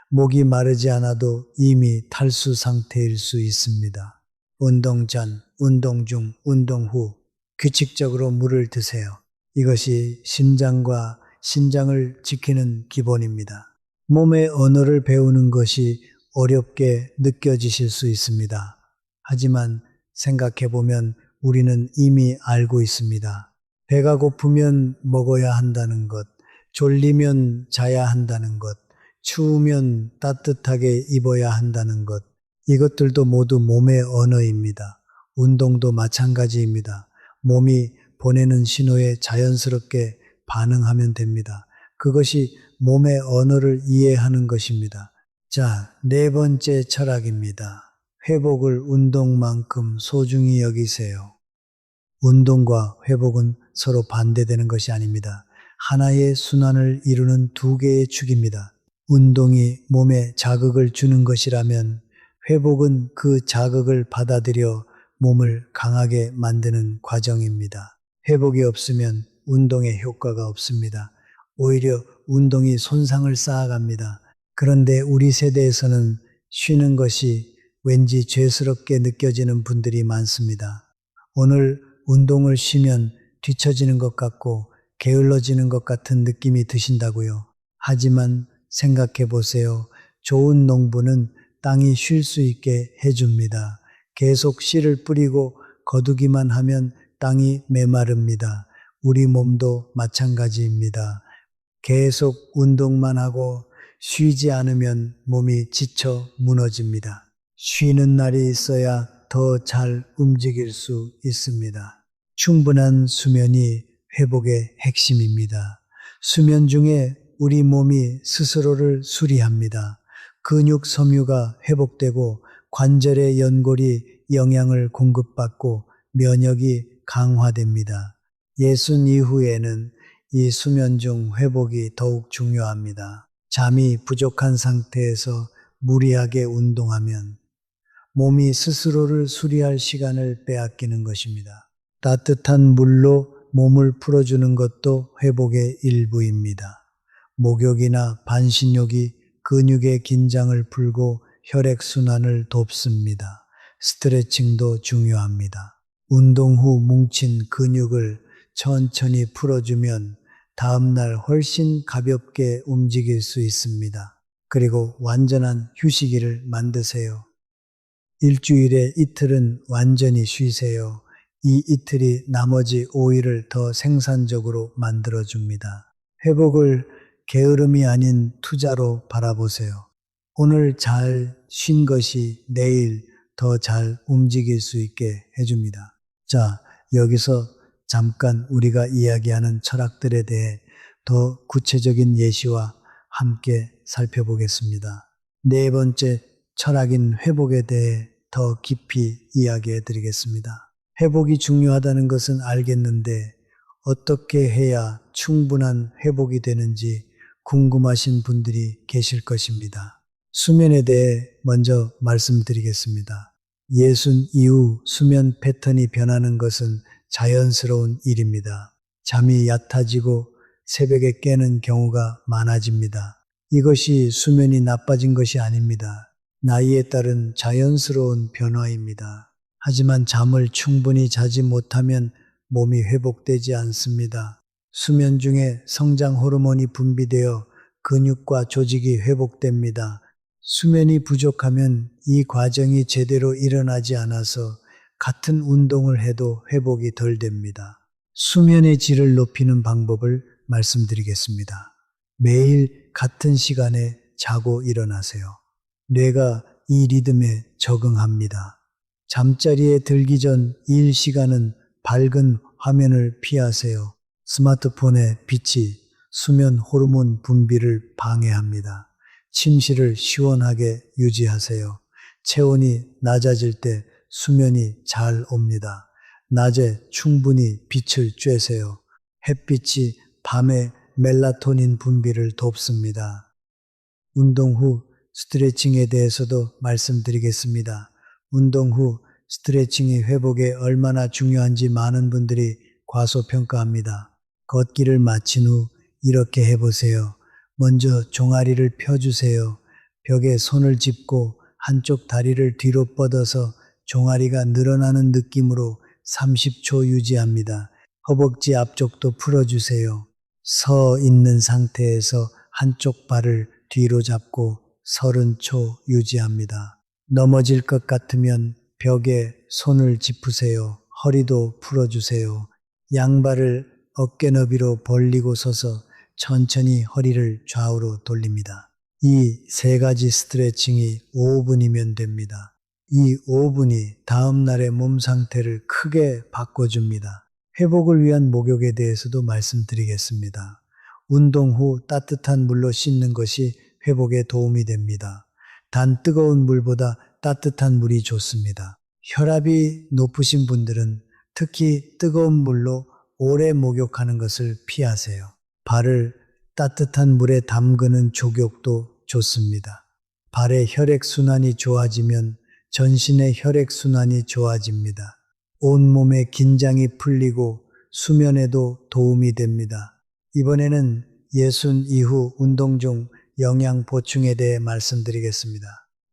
목이 마르지 않아도 이미 탈수 상태일 수 있습니다. 운동 전, 운동 중, 운동 후 규칙적으로 물을 드세요. 이것이 심장과 신장을 지키는 기본입니다. 몸의 언어를 배우는 것이 어렵게 느껴지실 수 있습니다. 하지만 생각해보면 우리는 이미 알고 있습니다. 배가 고프면 먹어야 한다는 것, 졸리면 자야 한다는 것, 추우면 따뜻하게 입어야 한다는 것, 이것들도 모두 몸의 언어입니다. 운동도 마찬가지입니다. 몸이 보내는 신호에 자연스럽게 반응하면 됩니다. 그것이 몸의 언어를 이해하는 것입니다. 자, 네 번째 철학입니다. 회복을 운동만큼 소중히 여기세요. 운동과 회복은 서로 반대되는 것이 아닙니다. 하나의 순환을 이루는 두 개의 축입니다. 운동이 몸에 자극을 주는 것이라면 회복은 그 자극을 받아들여 몸을 강하게 만드는 과정입니다. 회복이 없으면 운동의 효과가 없습니다. 오히려 운동이 손상을 쌓아갑니다. 그런데 우리 세대에서는 쉬는 것이 왠지 죄스럽게 느껴지는 분들이 많습니다. 오늘 운동을 쉬면 뒤처지는 것 같고 게을러지는 것 같은 느낌이 드신다고요. 하지만 생각해 보세요. 좋은 농부는 땅이 쉴 수 있게 해줍니다. 계속 씨를 뿌리고 거두기만 하면 땅이 메마릅니다. 우리 몸도 마찬가지입니다. 계속 운동만 하고 쉬지 않으면 몸이 지쳐 무너집니다. 쉬는 날이 있어야 더 잘 움직일 수 있습니다. 충분한 수면이 회복의 핵심입니다. 수면 중에 우리 몸이 스스로를 수리합니다. 근육 섬유가 회복되고 관절의 연골이 영양을 공급받고 면역이 강화됩니다. 예순 이후에는 이 수면 중 회복이 더욱 중요합니다. 잠이 부족한 상태에서 무리하게 운동하면 몸이 스스로를 수리할 시간을 빼앗기는 것입니다. 따뜻한 물로 몸을 풀어주는 것도 회복의 일부입니다. 목욕이나 반신욕이 근육의 긴장을 풀고 혈액순환을 돕습니다. 스트레칭도 중요합니다. 운동 후 뭉친 근육을 천천히 풀어주면 다음날 훨씬 가볍게 움직일 수 있습니다. 그리고 완전한 휴식일을 만드세요. 일주일에 이틀은 완전히 쉬세요. 이 이틀이 나머지 5일을 더 생산적으로 만들어줍니다. 회복을 게으름이 아닌 투자로 바라보세요. 오늘 잘 쉰 것이 내일 더 잘 움직일 수 있게 해줍니다. 자, 여기서 잠깐 우리가 이야기하는 철학들에 대해 더 구체적인 예시와 함께 살펴보겠습니다. 네 번째 철학인 회복에 대해 더 깊이 이야기해 드리겠습니다. 회복이 중요하다는 것은 알겠는데 어떻게 해야 충분한 회복이 되는지 궁금하신 분들이 계실 것입니다. 수면에 대해 먼저 말씀드리겠습니다. 예순 이후 수면 패턴이 변하는 것은 자연스러운 일입니다. 잠이 얕아지고 새벽에 깨는 경우가 많아집니다. 이것이 수면이 나빠진 것이 아닙니다. 나이에 따른 자연스러운 변화입니다. 하지만 잠을 충분히 자지 못하면 몸이 회복되지 않습니다. 수면 중에 성장 호르몬이 분비되어 근육과 조직이 회복됩니다. 수면이 부족하면 이 과정이 제대로 일어나지 않아서 같은 운동을 해도 회복이 덜 됩니다. 수면의 질을 높이는 방법을 말씀드리겠습니다. 매일 같은 시간에 자고 일어나세요. 뇌가 이 리듬에 적응합니다. 잠자리에 들기 전 일 시간은 밝은 화면을 피하세요. 스마트폰의 빛이 수면 호르몬 분비를 방해합니다. 침실을 시원하게 유지하세요. 체온이 낮아질 때 수면이 잘 옵니다. 낮에 충분히 빛을 쬐세요. 햇빛이 밤에 멜라토닌 분비를 돕습니다. 운동 후 스트레칭에 대해서도 말씀드리겠습니다. 운동 후 스트레칭이 회복에 얼마나 중요한지 많은 분들이 과소평가합니다. 걷기를 마친 후 이렇게 해보세요. 먼저 종아리를 펴주세요. 벽에 손을 짚고 한쪽 다리를 뒤로 뻗어서 종아리가 늘어나는 느낌으로 30초 유지합니다. 허벅지 앞쪽도 풀어주세요. 서 있는 상태에서 한쪽 발을 뒤로 잡고 30초 유지합니다. 넘어질 것 같으면 벽에 손을 짚으세요. 허리도 풀어주세요. 양발을 어깨 너비로 벌리고 서서 천천히 허리를 좌우로 돌립니다. 이 세 가지 스트레칭이 5분이면 됩니다. 이 5분이 다음 날의 몸 상태를 크게 바꿔줍니다. 회복을 위한 목욕에 대해서도 말씀드리겠습니다. 운동 후 따뜻한 물로 씻는 것이 회복에 도움이 됩니다. 단 뜨거운 물보다 따뜻한 물이 좋습니다. 혈압이 높으신 분들은 특히 뜨거운 물로 오래 목욕하는 것을 피하세요. 발을 따뜻한 물에 담그는 족욕도 좋습니다. 발의 혈액순환이 좋아지면 전신의 혈액순환이 좋아집니다. 온몸의 긴장이 풀리고 수면에도 도움이 됩니다. 이번에는 예순 이후 운동 중 영양 보충에 대해 말씀드리겠습니다.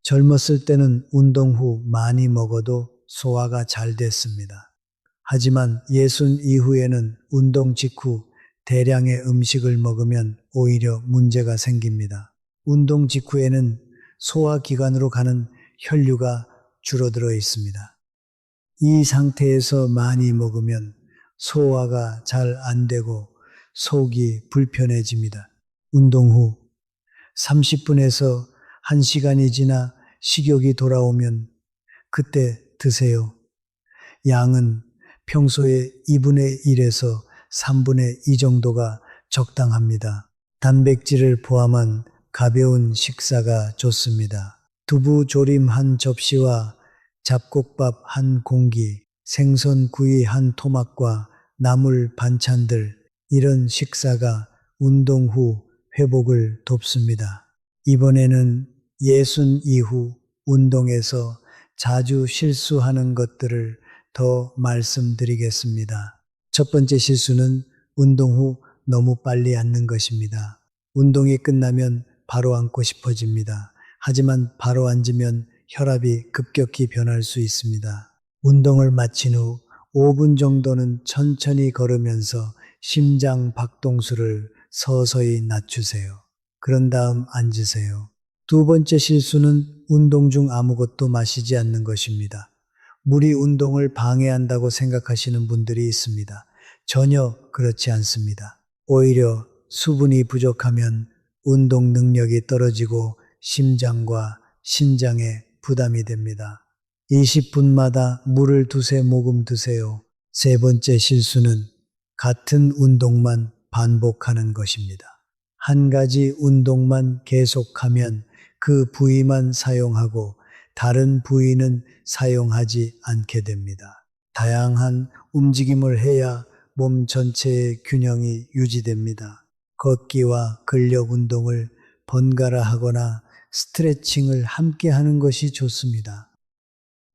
젊었을 때는 운동 후 많이 먹어도 소화가 잘 됐습니다. 하지만 예순 이후에는 운동 직후 대량의 음식을 먹으면 오히려 문제가 생깁니다. 운동 직후에는 소화기관으로 가는 혈류가 줄어들어 있습니다. 이 상태에서 많이 먹으면 소화가 잘 안 되고 속이 불편해집니다. 운동 후 30분에서 1시간이 지나 식욕이 돌아오면 그때 드세요. 양은 평소의 2분의 1에서 3분의 2 정도가 적당합니다. 단백질을 포함한 가벼운 식사가 좋습니다. 두부 조림 한 접시와 잡곡밥 한 공기, 생선 구이 한 토막과 나물 반찬들, 이런 식사가 운동 후 회복을 돕습니다. 이번에는 예순 이후 운동에서 자주 실수하는 것들을 더 말씀드리겠습니다. 첫 번째 실수는 운동 후 너무 빨리 앉는 것입니다. 운동이 끝나면 바로 앉고 싶어집니다. 하지만 바로 앉으면 혈압이 급격히 변할 수 있습니다. 운동을 마친 후 5분 정도는 천천히 걸으면서 심장 박동수를 서서히 낮추세요. 그런 다음 앉으세요. 두 번째 실수는 운동 중 아무것도 마시지 않는 것입니다. 물이 운동을 방해한다고 생각하시는 분들이 있습니다. 전혀 그렇지 않습니다. 오히려 수분이 부족하면 운동 능력이 떨어지고 심장과 신장에 부담이 됩니다. 20분마다 물을 두세 모금 드세요. 세 번째 실수는 같은 운동만 반복하는 것입니다. 한 가지 운동만 계속하면 그 부위만 사용하고 다른 부위는 사용하지 않게 됩니다. 다양한 움직임을 해야 몸 전체의 균형이 유지됩니다. 걷기와 근력 운동을 번갈아 하거나 스트레칭을 함께 하는 것이 좋습니다.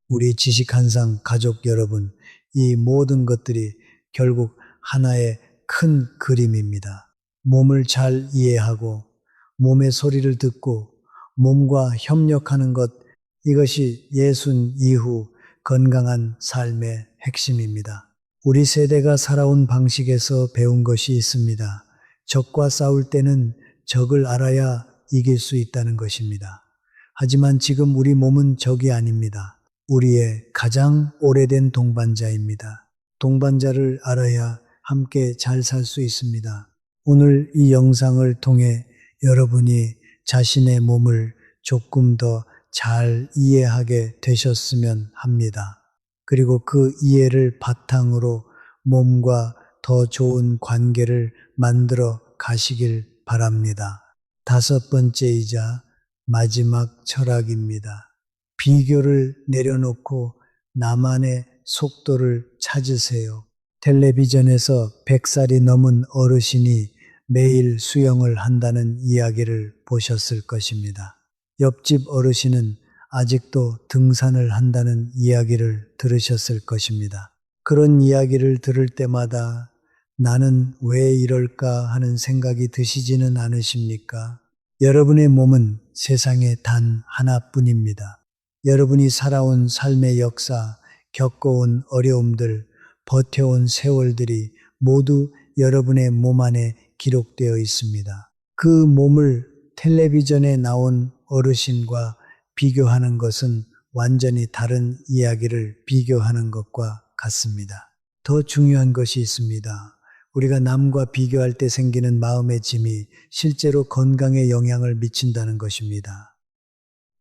우리 지식한상 가족 여러분, 이 모든 것들이 결국 하나의 큰 그림입니다. 몸을 잘 이해하고 몸의 소리를 듣고 몸과 협력하는 것, 이것이 예순 이후 건강한 삶의 핵심입니다. 우리 세대가 살아온 방식에서 배운 것이 있습니다. 적과 싸울 때는 적을 알아야 이길 수 있다는 것입니다. 하지만 지금 우리 몸은 적이 아닙니다. 우리의 가장 오래된 동반자입니다. 동반자를 알아야 함께 잘 살 수 있습니다. 오늘 이 영상을 통해 여러분이 자신의 몸을 조금 더 잘 이해하게 되셨으면 합니다. 그리고 그 이해를 바탕으로 몸과 더 좋은 관계를 만들어 가시길 바랍니다. 다섯 번째이자 마지막 철학입니다. 비교를 내려놓고 나만의 속도를 찾으세요. 텔레비전에서 100살이 넘은 어르신이 매일 수영을 한다는 이야기를 보셨을 것입니다. 옆집 어르신은 아직도 등산을 한다는 이야기를 들으셨을 것입니다. 그런 이야기를 들을 때마다 나는 왜 이럴까 하는 생각이 드시지는 않으십니까? 여러분의 몸은 세상에 단 하나뿐입니다. 여러분이 살아온 삶의 역사, 겪어온 어려움들, 버텨온 세월들이 모두 여러분의 몸 안에 기록되어 있습니다. 그 몸을 텔레비전에 나온 어르신과 비교하는 것은 완전히 다른 이야기를 비교하는 것과 같습니다. 더 중요한 것이 있습니다. 우리가 남과 비교할 때 생기는 마음의 짐이 실제로 건강에 영향을 미친다는 것입니다.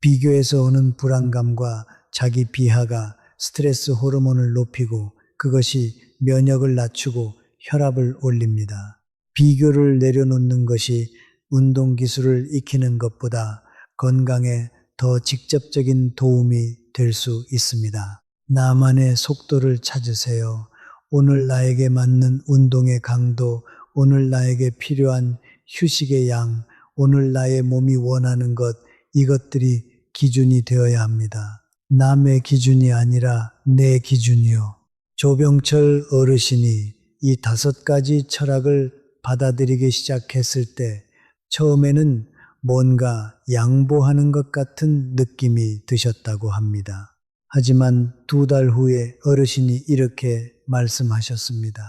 비교에서 오는 불안감과 자기 비하가 스트레스 호르몬을 높이고 그것이 면역을 낮추고 혈압을 올립니다. 비교를 내려놓는 것이 운동 기술을 익히는 것보다 건강에 더 직접적인 도움이 될 수 있습니다. 나만의 속도를 찾으세요. 오늘 나에게 맞는 운동의 강도, 오늘 나에게 필요한 휴식의 양, 오늘 나의 몸이 원하는 것, 이것들이 기준이 되어야 합니다. 남의 기준이 아니라 내 기준이요. 조병철 어르신이 이 5가지 철학을 받아들이기 시작했을 때 처음에는 뭔가 양보하는 것 같은 느낌이 드셨다고 합니다. 하지만 2달 후에 어르신이 이렇게 말씀하셨습니다.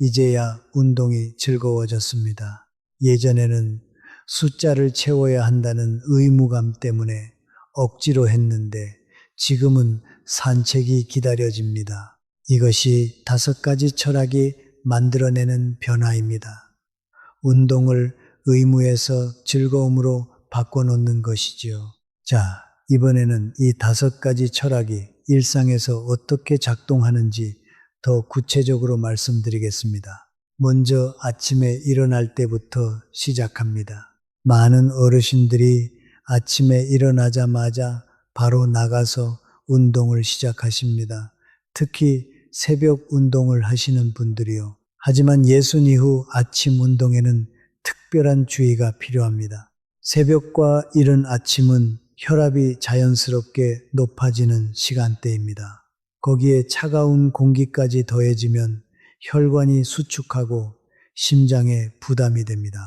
이제야 운동이 즐거워졌습니다. 예전에는 숫자를 채워야 한다는 의무감 때문에 억지로 했는데 지금은 산책이 기다려집니다. 이것이 5가지 철학이 만들어내는 변화입니다. 운동을 의무에서 즐거움으로 바꿔놓는 것이지요. 자, 이번에는 이 5가지 철학이 일상에서 어떻게 작동하는지 더 구체적으로 말씀드리겠습니다. 먼저 아침에 일어날 때부터 시작합니다. 많은 어르신들이 아침에 일어나자마자 바로 나가서 운동을 시작하십니다. 특히 새벽 운동을 하시는 분들이요. 하지만 예순 이후 아침 운동에는 특별한 주의가 필요합니다. 새벽과 이른 아침은 혈압이 자연스럽게 높아지는 시간대입니다. 거기에 차가운 공기까지 더해지면 혈관이 수축하고 심장에 부담이 됩니다.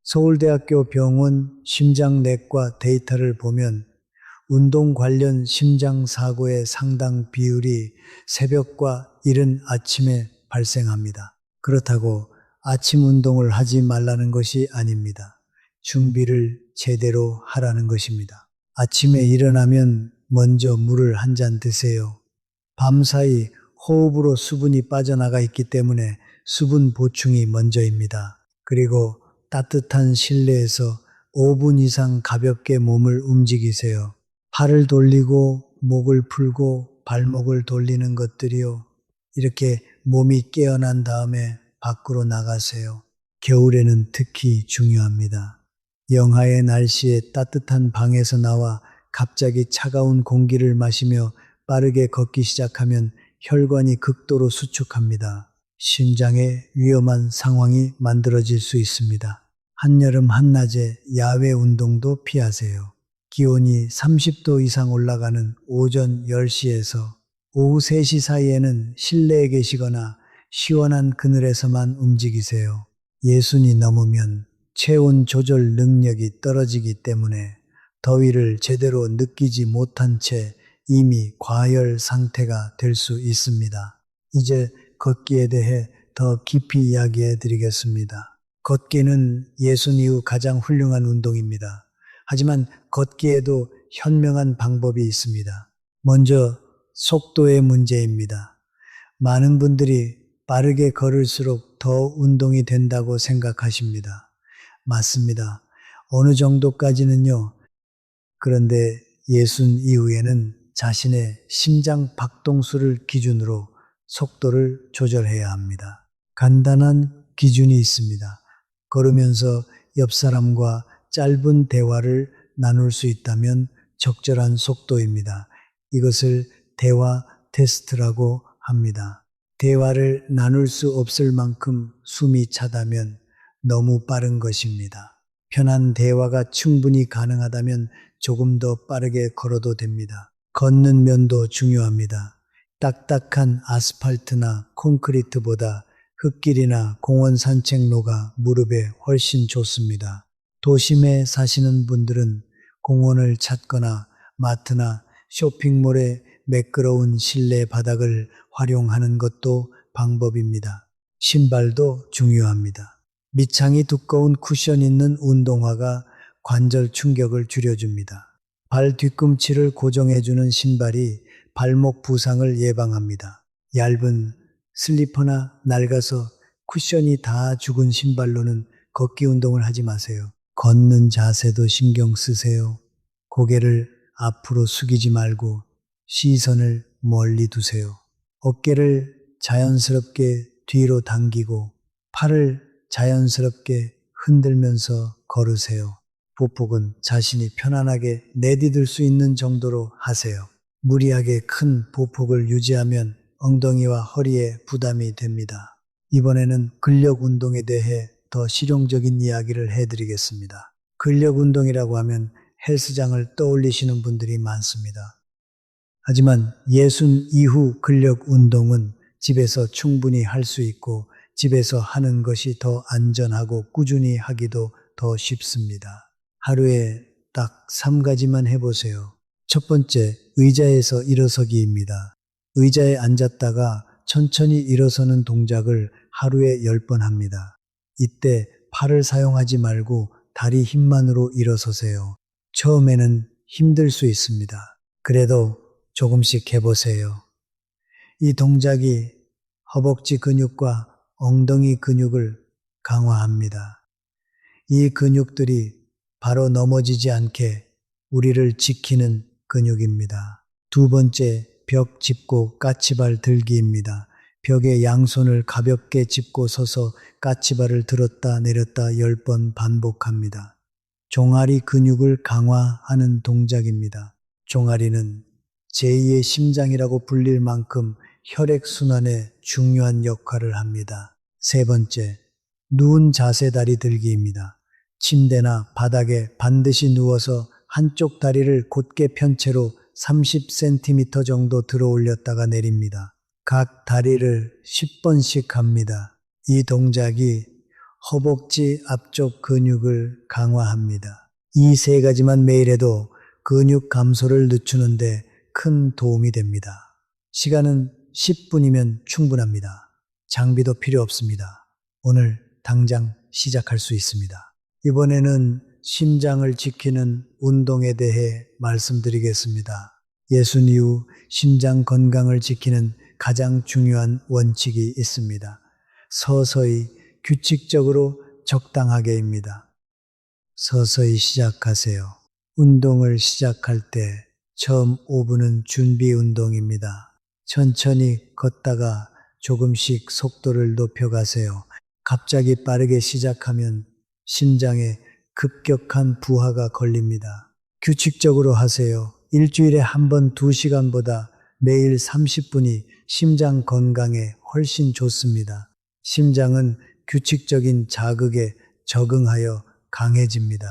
서울대학교 병원 심장내과 데이터를 보면 운동 관련 심장 사고의 상당 비율이 새벽과 이른 아침에 발생합니다. 그렇다고 아침 운동을 하지 말라는 것이 아닙니다. 준비를 제대로 하라는 것입니다. 아침에 일어나면 먼저 물을 한 잔 드세요. 밤사이 호흡으로 수분이 빠져나가 있기 때문에 수분 보충이 먼저입니다. 그리고 따뜻한 실내에서 5분 이상 가볍게 몸을 움직이세요. 팔을 돌리고 목을 풀고 발목을 돌리는 것들이요. 이렇게 몸이 깨어난 다음에 밖으로 나가세요. 겨울에는 특히 중요합니다. 영하의 날씨에 따뜻한 방에서 나와 갑자기 차가운 공기를 마시며 빠르게 걷기 시작하면 혈관이 극도로 수축합니다. 심장에 위험한 상황이 만들어질 수 있습니다. 한여름 한낮에 야외 운동도 피하세요. 기온이 30도 이상 올라가는 오전 10시에서 오후 3시 사이에는 실내에 계시거나 시원한 그늘에서만 움직이세요. 예순이 넘으면 체온 조절 능력이 떨어지기 때문에 더위를 제대로 느끼지 못한 채 이미 과열 상태가 될 수 있습니다. 이제 걷기에 대해 더 깊이 이야기해 드리겠습니다. 걷기는 예순 이후 가장 훌륭한 운동입니다. 하지만 걷기에도 현명한 방법이 있습니다. 먼저 속도의 문제입니다. 많은 분들이 빠르게 걸을수록 더 운동이 된다고 생각하십니다. 맞습니다. 어느 정도까지는요. 그런데 예순 이후에는 자신의 심장 박동수를 기준으로 속도를 조절해야 합니다. 간단한 기준이 있습니다. 걸으면서 옆 사람과 짧은 대화를 나눌 수 있다면 적절한 속도입니다. 이것을 대화 테스트라고 합니다. 대화를 나눌 수 없을 만큼 숨이 차다면 너무 빠른 것입니다. 편한 대화가 충분히 가능하다면 조금 더 빠르게 걸어도 됩니다. 걷는 면도 중요합니다. 딱딱한 아스팔트나 콘크리트보다 흙길이나 공원 산책로가 무릎에 훨씬 좋습니다. 도심에 사시는 분들은 공원을 찾거나 마트나 쇼핑몰의 매끄러운 실내 바닥을 활용하는 것도 방법입니다. 신발도 중요합니다. 밑창이 두꺼운 쿠션 있는 운동화가 관절 충격을 줄여줍니다. 발 뒤꿈치를 고정해주는 신발이 발목 부상을 예방합니다. 얇은 슬리퍼나 낡아서 쿠션이 다 죽은 신발로는 걷기 운동을 하지 마세요. 걷는 자세도 신경 쓰세요. 고개를 앞으로 숙이지 말고 시선을 멀리 두세요. 어깨를 자연스럽게 뒤로 당기고 팔을 자연스럽게 흔들면서 걸으세요. 보폭은 자신이 편안하게 내디딜 수 있는 정도로 하세요. 무리하게 큰 보폭을 유지하면 엉덩이와 허리에 부담이 됩니다. 이번에는 근력 운동에 대해 더 실용적인 이야기를 해드리겠습니다. 근력 운동이라고 하면 헬스장을 떠올리시는 분들이 많습니다. 하지만 예순 이후 근력 운동은 집에서 충분히 할 수 있고 집에서 하는 것이 더 안전하고 꾸준히 하기도 더 쉽습니다. 하루에 딱 3가지만 해보세요. 첫 번째, 의자에서 일어서기입니다. 의자에 앉았다가 천천히 일어서는 동작을 하루에 10번 합니다. 이때 팔을 사용하지 말고 다리 힘만으로 일어서세요. 처음에는 힘들 수 있습니다. 그래도 조금씩 해보세요. 이 동작이 허벅지 근육과 엉덩이 근육을 강화합니다. 이 근육들이 바로 넘어지지 않게 우리를 지키는 근육입니다. 두 번째, 벽 짚고 까치발 들기입니다. 벽에 양손을 가볍게 짚고 서서 까치발을 들었다 내렸다 10번 반복합니다. 종아리 근육을 강화하는 동작입니다. 종아리는 제2의 심장이라고 불릴 만큼 혈액순환에 중요한 역할을 합니다. 세 번째, 누운 자세 다리 들기입니다. 침대나 바닥에 반드시 누워서 한쪽 다리를 곧게 편 채로 30cm 정도 들어 올렸다가 내립니다. 각 다리를 10번씩 합니다. 이 동작이 허벅지 앞쪽 근육을 강화합니다. 이 3가지만 매일 해도 근육 감소를 늦추는데 큰 도움이 됩니다. 시간은 10분이면 충분합니다. 장비도 필요 없습니다. 오늘 당장 시작할 수 있습니다. 이번에는 심장을 지키는 운동에 대해 말씀드리겠습니다. 예순 이후 심장 건강을 지키는 가장 중요한 원칙이 있습니다. 서서히 규칙적으로 적당하게입니다. 서서히 시작하세요. 운동을 시작할 때 처음 5분은 준비 운동입니다. 천천히 걷다가 조금씩 속도를 높여가세요. 갑자기 빠르게 시작하면 심장에 급격한 부하가 걸립니다. 규칙적으로 하세요. 일주일에 한 번 2시간보다 매일 30분이 심장 건강에 훨씬 좋습니다. 심장은 규칙적인 자극에 적응하여 강해집니다.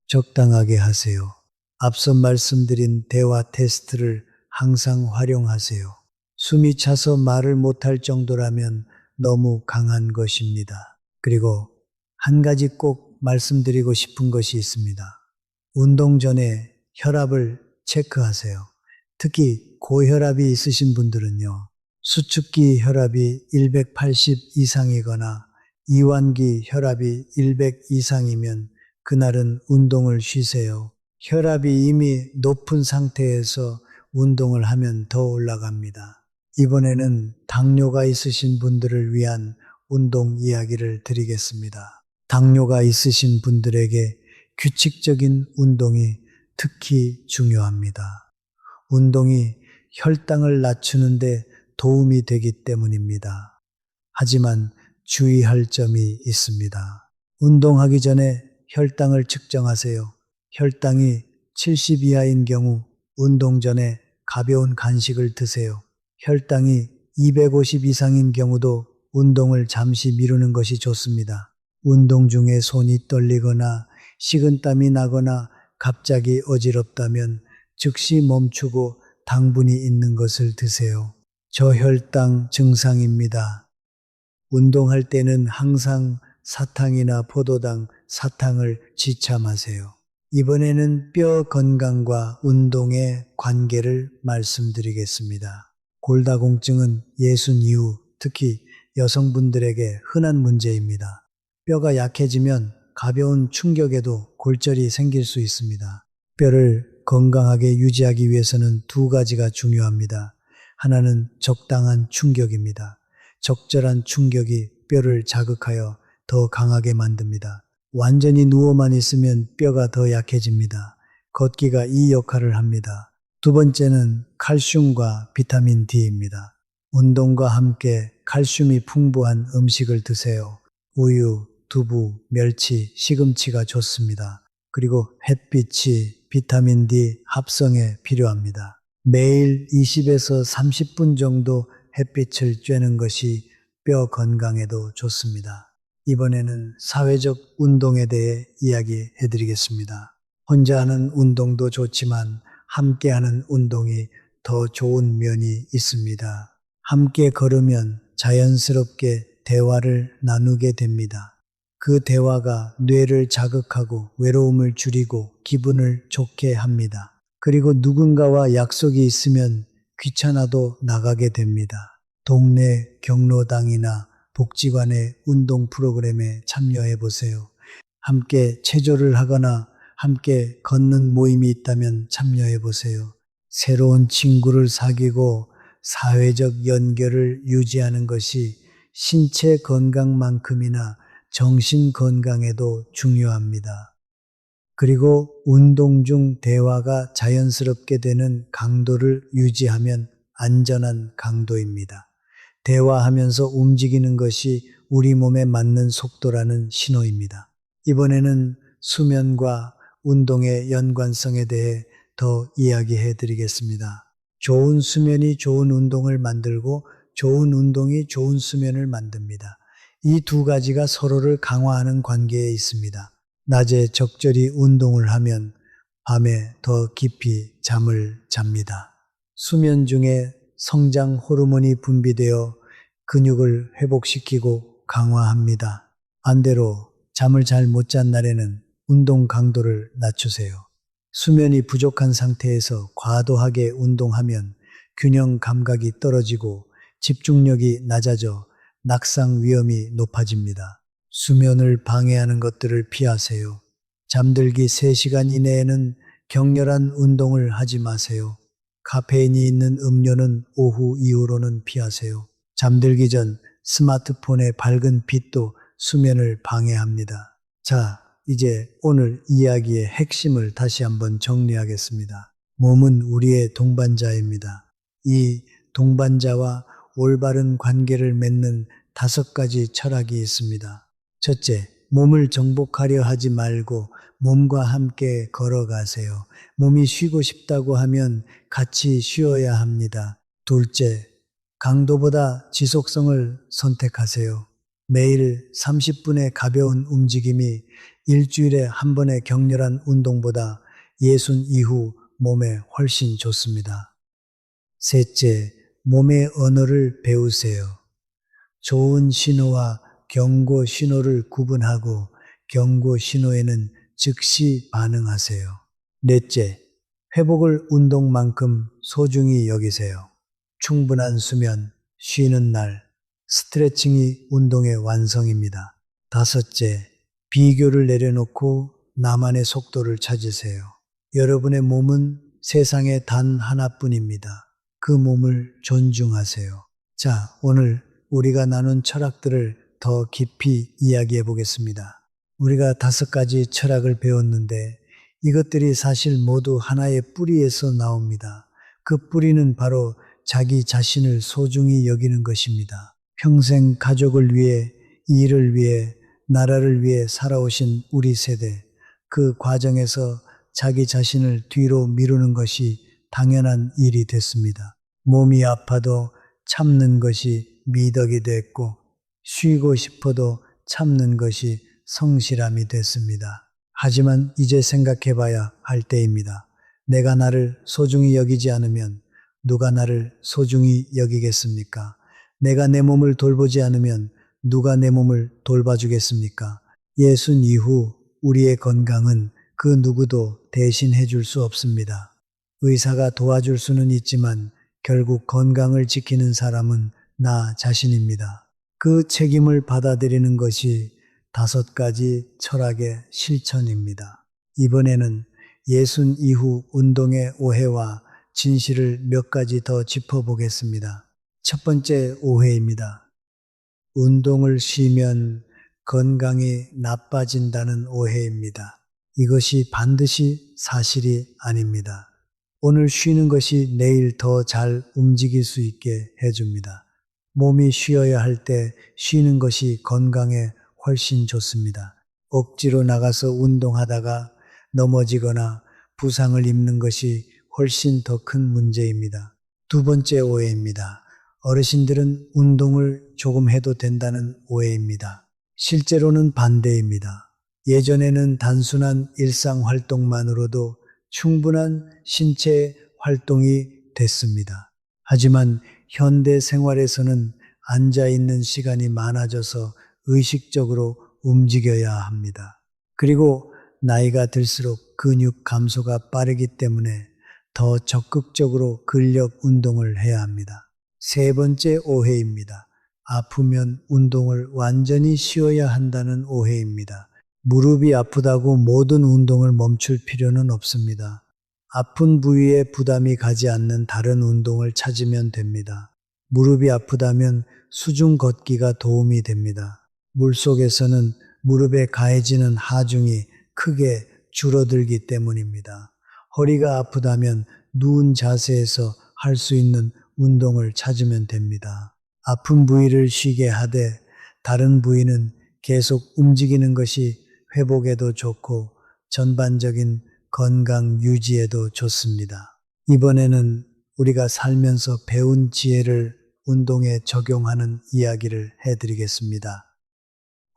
적당하게 하세요. 앞서 말씀드린 대화 테스트를 항상 활용하세요. 숨이 차서 말을 못할 정도라면 너무 강한 것입니다. 그리고 한 가지 꼭 말씀드리고 싶은 것이 있습니다. 운동 전에 혈압을 체크하세요. 특히 고혈압이 있으신 분들은요. 수축기 혈압이 180 이상이거나 이완기 혈압이 100 이상이면 그날은 운동을 쉬세요. 혈압이 이미 높은 상태에서 운동을 하면 더 올라갑니다. 이번에는 당뇨가 있으신 분들을 위한 운동 이야기를 드리겠습니다. 당뇨가 있으신 분들에게 규칙적인 운동이 특히 중요합니다. 운동이 혈당을 낮추는데 도움이 되기 때문입니다. 하지만 주의할 점이 있습니다. 운동하기 전에 혈당을 측정하세요. 혈당이 70 이하인 경우 운동 전에 가벼운 간식을 드세요. 혈당이 250 이상인 경우도 운동을 잠시 미루는 것이 좋습니다. 운동 중에 손이 떨리거나 식은땀이 나거나 갑자기 어지럽다면 즉시 멈추고 당분이 있는 것을 드세요. 저혈당 증상입니다. 운동할 때는 항상 사탕이나 포도당, 사탕을 지참하세요. 이번에는 뼈 건강과 운동의 관계를 말씀드리겠습니다. 골다공증은 예순 이후 특히 여성분들에게 흔한 문제입니다. 뼈가 약해지면 가벼운 충격에도 골절이 생길 수 있습니다. 뼈를 건강하게 유지하기 위해서는 2가지가 중요합니다. 하나는 적당한 충격입니다. 적절한 충격이 뼈를 자극하여 더 강하게 만듭니다. 완전히 누워만 있으면 뼈가 더 약해집니다. 걷기가 이 역할을 합니다. 두 번째는 칼슘과 비타민 D입니다. 운동과 함께 칼슘이 풍부한 음식을 드세요. 우유, 두부, 멸치, 시금치가 좋습니다. 그리고 햇빛이 비타민 D 합성에 필요합니다. 매일 20에서 30분 정도 햇빛을 쬐는 것이 뼈 건강에도 좋습니다. 이번에는 사회적 운동에 대해 이야기해 드리겠습니다. 혼자 하는 운동도 좋지만 함께 하는 운동이 더 좋은 면이 있습니다. 함께 걸으면 자연스럽게 대화를 나누게 됩니다. 그 대화가 뇌를 자극하고 외로움을 줄이고 기분을 좋게 합니다. 그리고 누군가와 약속이 있으면 귀찮아도 나가게 됩니다. 동네 경로당이나 복지관의 운동 프로그램에 참여해 보세요. 함께 체조를 하거나 함께 걷는 모임이 있다면 참여해 보세요. 새로운 친구를 사귀고 사회적 연결을 유지하는 것이 신체 건강만큼이나 정신 건강에도 중요합니다. 그리고 운동 중 대화가 자연스럽게 되는 강도를 유지하면 안전한 강도입니다. 대화하면서 움직이는 것이 우리 몸에 맞는 속도라는 신호입니다. 이번에는 수면과 운동의 연관성에 대해 더 이야기해 드리겠습니다. 좋은 수면이 좋은 운동을 만들고 좋은 운동이 좋은 수면을 만듭니다. 이 두 가지가 서로를 강화하는 관계에 있습니다. 낮에 적절히 운동을 하면 밤에 더 깊이 잠을 잡니다. 수면 중에 성장 호르몬이 분비되어 근육을 회복시키고 강화합니다. 반대로 잠을 잘 못 잔 날에는 운동 강도를 낮추세요. 수면이 부족한 상태에서 과도하게 운동하면 균형 감각이 떨어지고 집중력이 낮아져 낙상 위험이 높아집니다. 수면을 방해하는 것들을 피하세요. 잠들기 3시간 이내에는 격렬한 운동을 하지 마세요. 카페인이 있는 음료는 오후 이후로는 피하세요. 잠들기 전 스마트폰의 밝은 빛도 수면을 방해합니다. 자, 이제 오늘 이야기의 핵심을 다시 한번 정리하겠습니다. 몸은 우리의 동반자입니다. 이 동반자와 올바른 관계를 맺는 5가지 철학이 있습니다. 첫째, 몸을 정복하려 하지 말고 몸과 함께 걸어가세요. 몸이 쉬고 싶다고 하면 같이 쉬어야 합니다. 둘째, 강도보다 지속성을 선택하세요. 매일 30분의 가벼운 움직임이 일주일에 한 번의 격렬한 운동보다 예순 이후 몸에 훨씬 좋습니다. 셋째, 몸의 언어를 배우세요. 좋은 신호와 경고 신호를 구분하고 경고 신호에는 즉시 반응하세요. 넷째, 회복을 운동만큼 소중히 여기세요. 충분한 수면, 쉬는 날, 스트레칭이 운동의 완성입니다. 다섯째, 비교를 내려놓고 나만의 속도를 찾으세요. 여러분의 몸은 세상에 단 하나뿐입니다. 그 몸을 존중하세요. 자, 오늘 우리가 나눈 철학들을 더 깊이 이야기해 보겠습니다. 우리가 5가지 철학을 배웠는데 이것들이 사실 모두 하나의 뿌리에서 나옵니다. 그 뿌리는 바로 자기 자신을 소중히 여기는 것입니다. 평생 가족을 위해, 일을 위해, 나라를 위해 살아오신 우리 세대, 그 과정에서 자기 자신을 뒤로 미루는 것이 당연한 일이 됐습니다. 몸이 아파도 참는 것이 미덕이 됐고, 쉬고 싶어도 참는 것이 성실함이 됐습니다. 하지만 이제 생각해 봐야 할 때입니다. 내가 나를 소중히 여기지 않으면 누가 나를 소중히 여기겠습니까? 내가 내 몸을 돌보지 않으면 누가 내 몸을 돌봐주겠습니까? 예순 이후 우리의 건강은 그 누구도 대신해 줄 수 없습니다. 의사가 도와줄 수는 있지만 결국 건강을 지키는 사람은 나 자신입니다. 그 책임을 받아들이는 것이 5가지 철학의 실천입니다. 이번에는 예순 이후 운동의 오해와 진실을 몇 가지 더 짚어보겠습니다. 첫 번째 오해입니다. 운동을 쉬면 건강이 나빠진다는 오해입니다. 이것이 반드시 사실이 아닙니다. 오늘 쉬는 것이 내일 더 잘 움직일 수 있게 해줍니다. 몸이 쉬어야 할 때 쉬는 것이 건강에 훨씬 좋습니다. 억지로 나가서 운동하다가 넘어지거나 부상을 입는 것이 훨씬 더 큰 문제입니다. 두 번째 오해입니다. 어르신들은 운동을 조금 해도 된다는 오해입니다. 실제로는 반대입니다. 예전에는 단순한 일상 활동만으로도 충분한 신체 활동이 됐습니다. 하지만 현대 생활에서는 앉아 있는 시간이 많아져서 의식적으로 움직여야 합니다. 그리고 나이가 들수록 근육 감소가 빠르기 때문에 더 적극적으로 근력 운동을 해야 합니다. 세 번째 오해입니다. 아프면 운동을 완전히 쉬어야 한다는 오해입니다. 무릎이 아프다고 모든 운동을 멈출 필요는 없습니다. 아픈 부위에 부담이 가지 않는 다른 운동을 찾으면 됩니다. 무릎이 아프다면 수중 걷기가 도움이 됩니다. 물속에서는 무릎에 가해지는 하중이 크게 줄어들기 때문입니다. 허리가 아프다면 누운 자세에서 할 수 있는 운동을 찾으면 됩니다. 아픈 부위를 쉬게 하되 다른 부위는 계속 움직이는 것이 회복에도 좋고 전반적인 건강 유지에도 좋습니다. 이번에는 우리가 살면서 배운 지혜를 운동에 적용하는 이야기를 해드리겠습니다.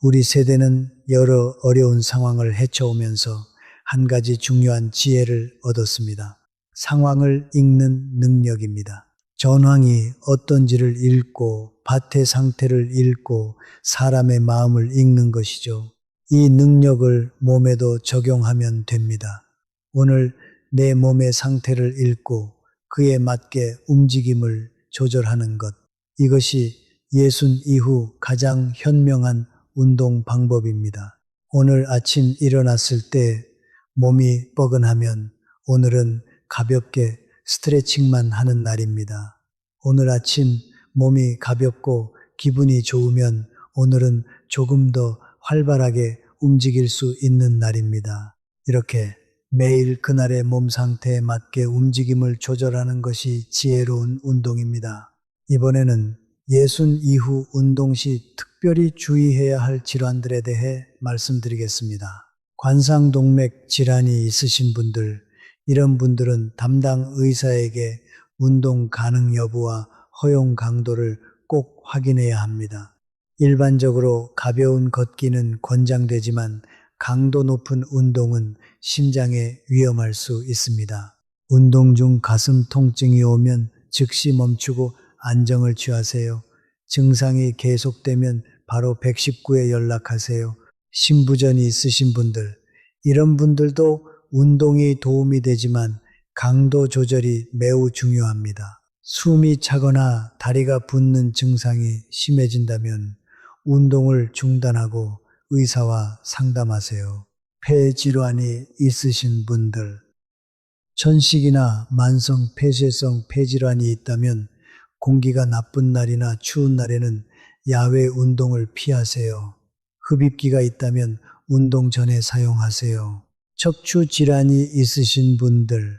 우리 세대는 여러 어려운 상황을 헤쳐오면서 한 가지 중요한 지혜를 얻었습니다. 상황을 읽는 능력입니다. 전황이 어떤지를 읽고 밭의 상태를 읽고 사람의 마음을 읽는 것이죠. 이 능력을 몸에도 적용하면 됩니다. 오늘 내 몸의 상태를 읽고 그에 맞게 움직임을 조절하는 것. 이것이 예순 이후 가장 현명한 운동 방법입니다. 오늘 아침 일어났을 때 몸이 뻐근하면 오늘은 가볍게 스트레칭만 하는 날입니다. 오늘 아침 몸이 가볍고 기분이 좋으면 오늘은 조금 더 활발하게 움직일 수 있는 날입니다. 이렇게 매일 그날의 몸 상태에 맞게 움직임을 조절하는 것이 지혜로운 운동입니다. 이번에는 예순 이후 운동 시 특별히 주의해야 할 질환들에 대해 말씀드리겠습니다. 관상동맥 질환이 있으신 분들, 이런 분들은 담당 의사에게 운동 가능 여부와 허용 강도를 꼭 확인해야 합니다. 일반적으로 가벼운 걷기는 권장되지만 강도 높은 운동은 심장에 위험할 수 있습니다. 운동 중 가슴 통증이 오면 즉시 멈추고 안정을 취하세요. 증상이 계속되면 바로 119에 연락하세요. 심부전이 있으신 분들, 이런 분들도 운동이 도움이 되지만 강도 조절이 매우 중요합니다. 숨이 차거나 다리가 붓는 증상이 심해진다면 운동을 중단하고 의사와 상담하세요. 폐 질환이 있으신 분들, 천식이나 만성 폐쇄성 폐질환이 있다면 공기가 나쁜 날이나 추운 날에는 야외 운동을 피하세요. 흡입기가 있다면 운동 전에 사용하세요. 척추 질환이 있으신 분들,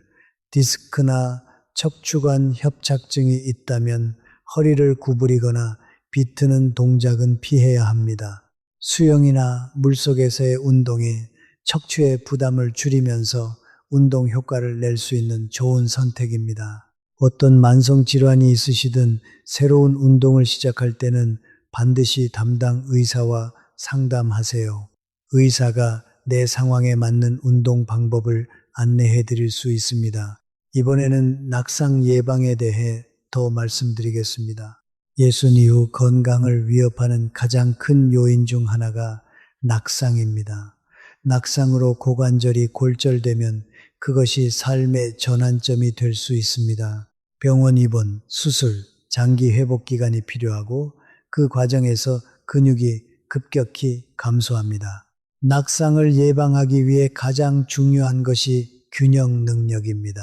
디스크나 척추관 협착증이 있다면 허리를 구부리거나 비트는 동작은 피해야 합니다. 수영이나 물속에서의 운동이 척추의 부담을 줄이면서 운동 효과를 낼 수 있는 좋은 선택입니다. 어떤 만성 질환이 있으시든 새로운 운동을 시작할 때는 반드시 담당 의사와 상담하세요. 의사가 내 상황에 맞는 운동 방법을 안내해 드릴 수 있습니다. 이번에는 낙상 예방에 대해 더 말씀드리겠습니다. 예순 이후 건강을 위협하는 가장 큰 요인 중 하나가 낙상입니다. 낙상으로 고관절이 골절되면 그것이 삶의 전환점이 될 수 있습니다. 병원 입원, 수술, 장기 회복 기간이 필요하고 그 과정에서 근육이 급격히 감소합니다. 낙상을 예방하기 위해 가장 중요한 것이 균형 능력입니다.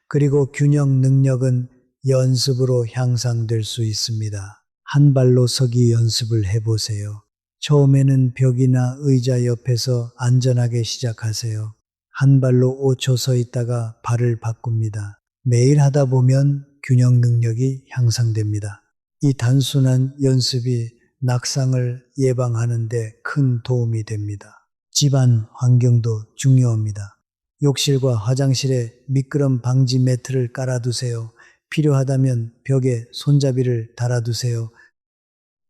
그리고 균형 능력은 연습으로 향상될 수 있습니다. 한 발로 서기 연습을 해보세요. 처음에는 벽이나 의자 옆에서 안전하게 시작하세요. 한 발로 5초 서 있다가 발을 바꿉니다. 매일 하다 보면 균형 능력이 향상됩니다. 이 단순한 연습이 낙상을 예방하는 데 큰 도움이 됩니다. 집안 환경도 중요합니다. 욕실과 화장실에 미끄럼 방지 매트를 깔아두세요. 필요하다면 벽에 손잡이를 달아두세요.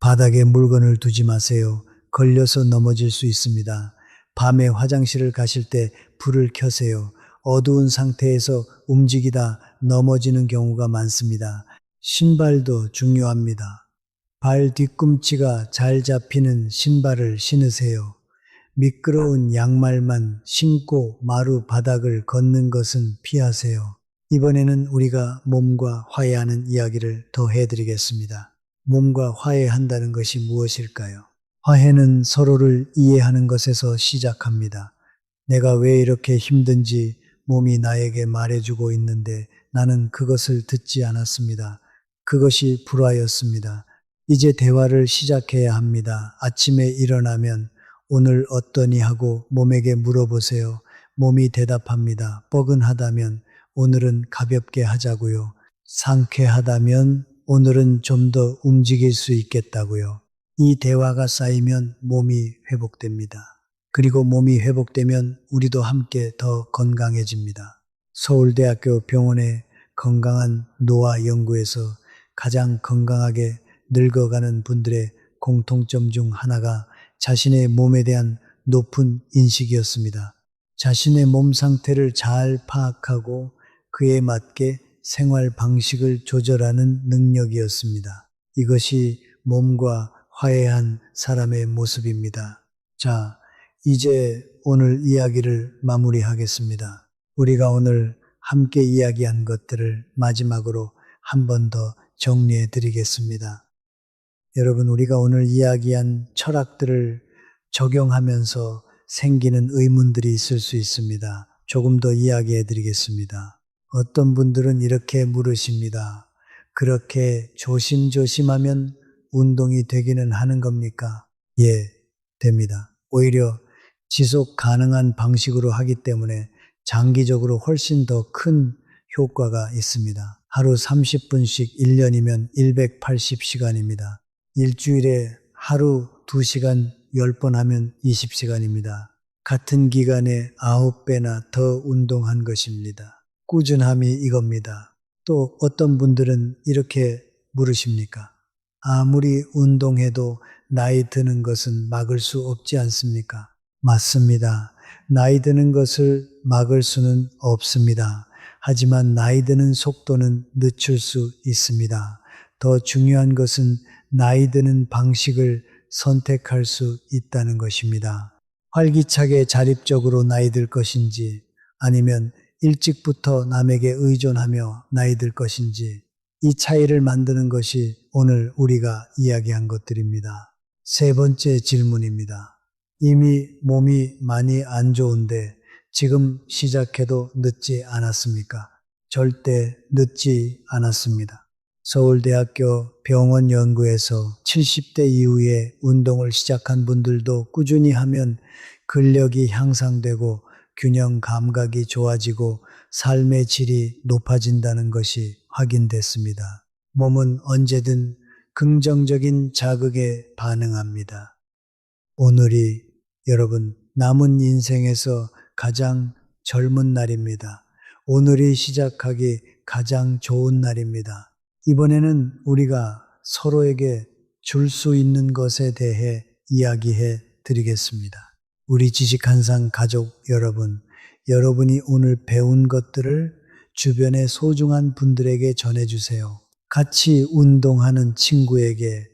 바닥에 물건을 두지 마세요. 걸려서 넘어질 수 있습니다. 밤에 화장실을 가실 때 불을 켜세요. 어두운 상태에서 움직이다 넘어지는 경우가 많습니다. 신발도 중요합니다. 발 뒤꿈치가 잘 잡히는 신발을 신으세요. 미끄러운 양말만 신고 마루 바닥을 걷는 것은 피하세요. 이번에는 우리가 몸과 화해하는 이야기를 더 해드리겠습니다. 몸과 화해한다는 것이 무엇일까요? 화해는 서로를 이해하는 것에서 시작합니다. 내가 왜 이렇게 힘든지 몸이 나에게 말해주고 있는데 나는 그것을 듣지 않았습니다. 그것이 불화였습니다. 이제 대화를 시작해야 합니다. 아침에 일어나면 오늘 어떠니 하고 몸에게 물어보세요. 몸이 대답합니다. 뻐근하다면 오늘은 가볍게 하자고요. 상쾌하다면 오늘은 좀 더 움직일 수 있겠다고요. 이 대화가 쌓이면 몸이 회복됩니다. 그리고 몸이 회복되면 우리도 함께 더 건강해집니다. 서울대학교 병원의 건강한 노화 연구에서 가장 건강하게 늙어가는 분들의 공통점 중 하나가 자신의 몸에 대한 높은 인식이었습니다. 자신의 몸 상태를 잘 파악하고 그에 맞게 생활 방식을 조절하는 능력이었습니다. 이것이 몸과 화해한 사람의 모습입니다. 자, 이제 오늘 이야기를 마무리하겠습니다. 우리가 오늘 함께 이야기한 것들을 마지막으로 한 번 더 정리해 드리겠습니다. 여러분, 우리가 오늘 이야기한 철학들을 적용하면서 생기는 의문들이 있을 수 있습니다. 조금 더 이야기해 드리겠습니다. 어떤 분들은 이렇게 물으십니다. 그렇게 조심조심하면 운동이 되기는 하는 겁니까? 예, 됩니다. 오히려 지속 가능한 방식으로 하기 때문에 장기적으로 훨씬 더 큰 효과가 있습니다. 하루 30분씩 1년이면 180시간입니다. 일주일에 하루 2시간 10번 하면 20시간입니다. 같은 기간에 9배나 더 운동한 것입니다. 꾸준함이 이겁니다. 또 어떤 분들은 이렇게 물으십니까? 아무리 운동해도 나이 드는 것은 막을 수 없지 않습니까? 맞습니다. 나이 드는 것을 막을 수는 없습니다. 하지만 나이 드는 속도는 늦출 수 있습니다. 더 중요한 것은 나이 드는 방식을 선택할 수 있다는 것입니다. 활기차게 자립적으로 나이 들 것인지 아니면 일찍부터 남에게 의존하며 나이 들 것인지 이 차이를 만드는 것이 오늘 우리가 이야기한 것들입니다. 세 번째 질문입니다. 이미 몸이 많이 안 좋은데 지금 시작해도 늦지 않았습니까? 절대 늦지 않았습니다. 서울대학교 병원 연구에서 70대 이후에 운동을 시작한 분들도 꾸준히 하면 근력이 향상되고 균형 감각이 좋아지고 삶의 질이 높아진다는 것이 확인됐습니다. 몸은 언제든 긍정적인 자극에 반응합니다. 오늘이 여러분 남은 인생에서 가장 젊은 날입니다. 오늘이 시작하기 가장 좋은 날입니다. 이번에는 우리가 서로에게 줄 수 있는 것에 대해 이야기해 드리겠습니다. 우리 지식한상 가족 여러분, 여러분이 오늘 배운 것들을 주변의 소중한 분들에게 전해주세요. 같이 운동하는 친구에게,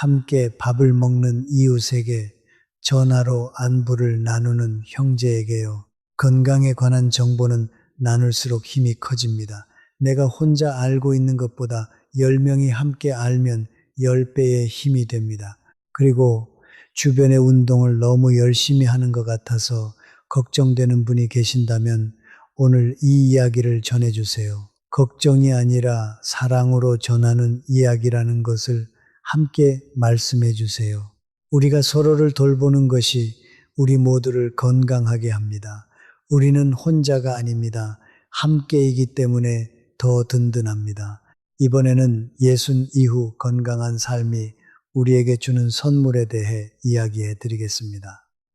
함께 밥을 먹는 이웃에게, 전화로 안부를 나누는 형제에게요. 건강에 관한 정보는 나눌수록 힘이 커집니다. 내가 혼자 알고 있는 것보다 10명이 함께 알면 10배의 힘이 됩니다. 그리고 주변의 운동을 너무 열심히 하는 것 같아서 걱정되는 분이 계신다면 오늘 이 이야기를 전해주세요. 걱정이 아니라 사랑으로 전하는 이야기라는 것을 함께 말씀해 주세요. 우리가 서로를 돌보는 것이 우리 모두를 건강하게 합니다. 우리는 혼자가 아닙니다. 함께이기 때문에 더 든든합니다. 이번에는 예순 이후 건강한 삶이 우리에게 주는 선물에 대해 이야기해 드리겠습니다.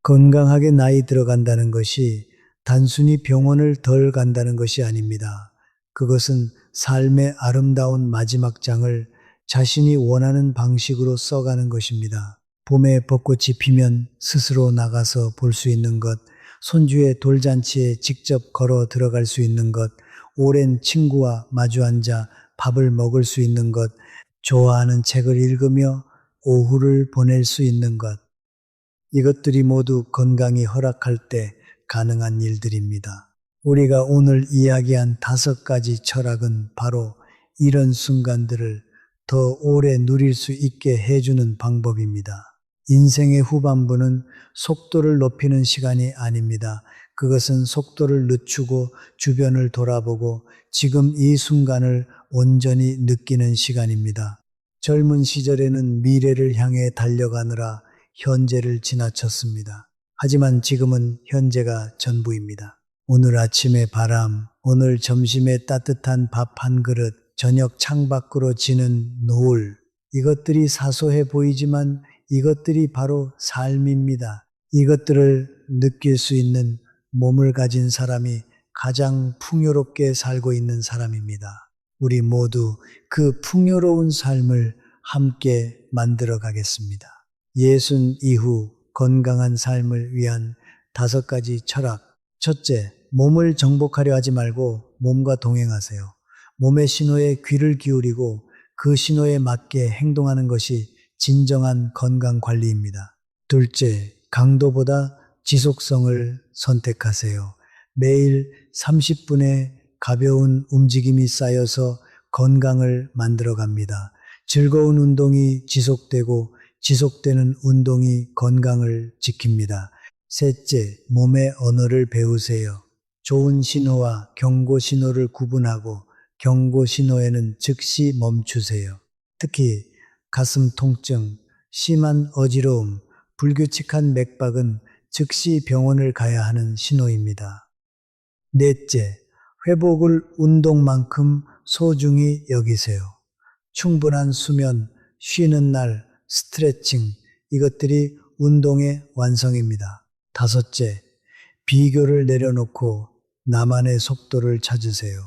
건강하게 나이 들어간다는 것이 단순히 병원을 덜 간다는 것이 아닙니다. 그것은 삶의 아름다운 마지막 장을 자신이 원하는 방식으로 써가는 것입니다. 봄에 벚꽃이 피면 스스로 나가서 볼 수 있는 것, 손주의 돌잔치에 직접 걸어 들어갈 수 있는 것, 오랜 친구와 마주 앉아 밥을 먹을 수 있는 것, 좋아하는 책을 읽으며 오후를 보낼 수 있는 것. 이것들이 모두 건강이 허락할 때 가능한 일들입니다. 우리가 오늘 이야기한 5가지 철학은 바로 이런 순간들을 더 오래 누릴 수 있게 해주는 방법입니다. 인생의 후반부는 속도를 높이는 시간이 아닙니다. 그것은 속도를 늦추고 주변을 돌아보고 지금 이 순간을 온전히 느끼는 시간입니다. 젊은 시절에는 미래를 향해 달려가느라 현재를 지나쳤습니다. 하지만 지금은 현재가 전부입니다. 오늘 아침의 바람, 오늘 점심에 따뜻한 밥 한 그릇, 저녁 창밖으로 지는 노을, 이것들이 사소해 보이지만 이것들이 바로 삶입니다. 이것들을 느낄 수 있는 몸을 가진 사람이 가장 풍요롭게 살고 있는 사람입니다. 우리 모두 그 풍요로운 삶을 함께 만들어 가겠습니다. 예순 이후 건강한 삶을 위한 5가지 철학. 첫째, 몸을 정복하려 하지 말고 몸과 동행하세요. 몸의 신호에 귀를 기울이고 그 신호에 맞게 행동하는 것이 진정한 건강 관리입니다. 둘째, 강도보다 지속성을 선택하세요. 매일 30분의 가벼운 움직임이 쌓여서 건강을 만들어 갑니다. 즐거운 운동이 지속되고 지속되는 운동이 건강을 지킵니다. 셋째, 몸의 언어를 배우세요. 좋은 신호와 경고 신호를 구분하고 경고 신호에는 즉시 멈추세요. 특히 가슴 통증, 심한 어지러움, 불규칙한 맥박은 즉시 병원을 가야 하는 신호입니다. 넷째, 회복을 운동만큼 소중히 여기세요. 충분한 수면, 쉬는 날, 스트레칭, 이것들이 운동의 완성입니다. 다섯째, 비교를 내려놓고 나만의 속도를 찾으세요.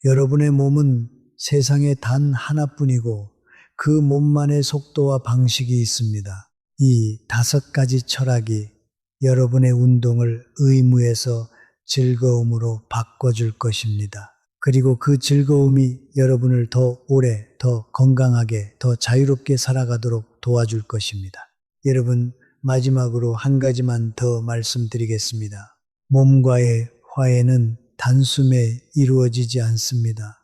여러분의 몸은 세상에 단 하나뿐이고 그 몸만의 속도와 방식이 있습니다. 이 5가지 철학이 여러분의 운동을 의무에서 즐거움으로 바꿔줄 것입니다. 그리고 그 즐거움이 여러분을 더 오래, 더 건강하게, 더 자유롭게 살아가도록 도와줄 것입니다. 여러분, 마지막으로 한 가지만 더 말씀드리겠습니다. 몸과의 화해는 단숨에 이루어지지 않습니다.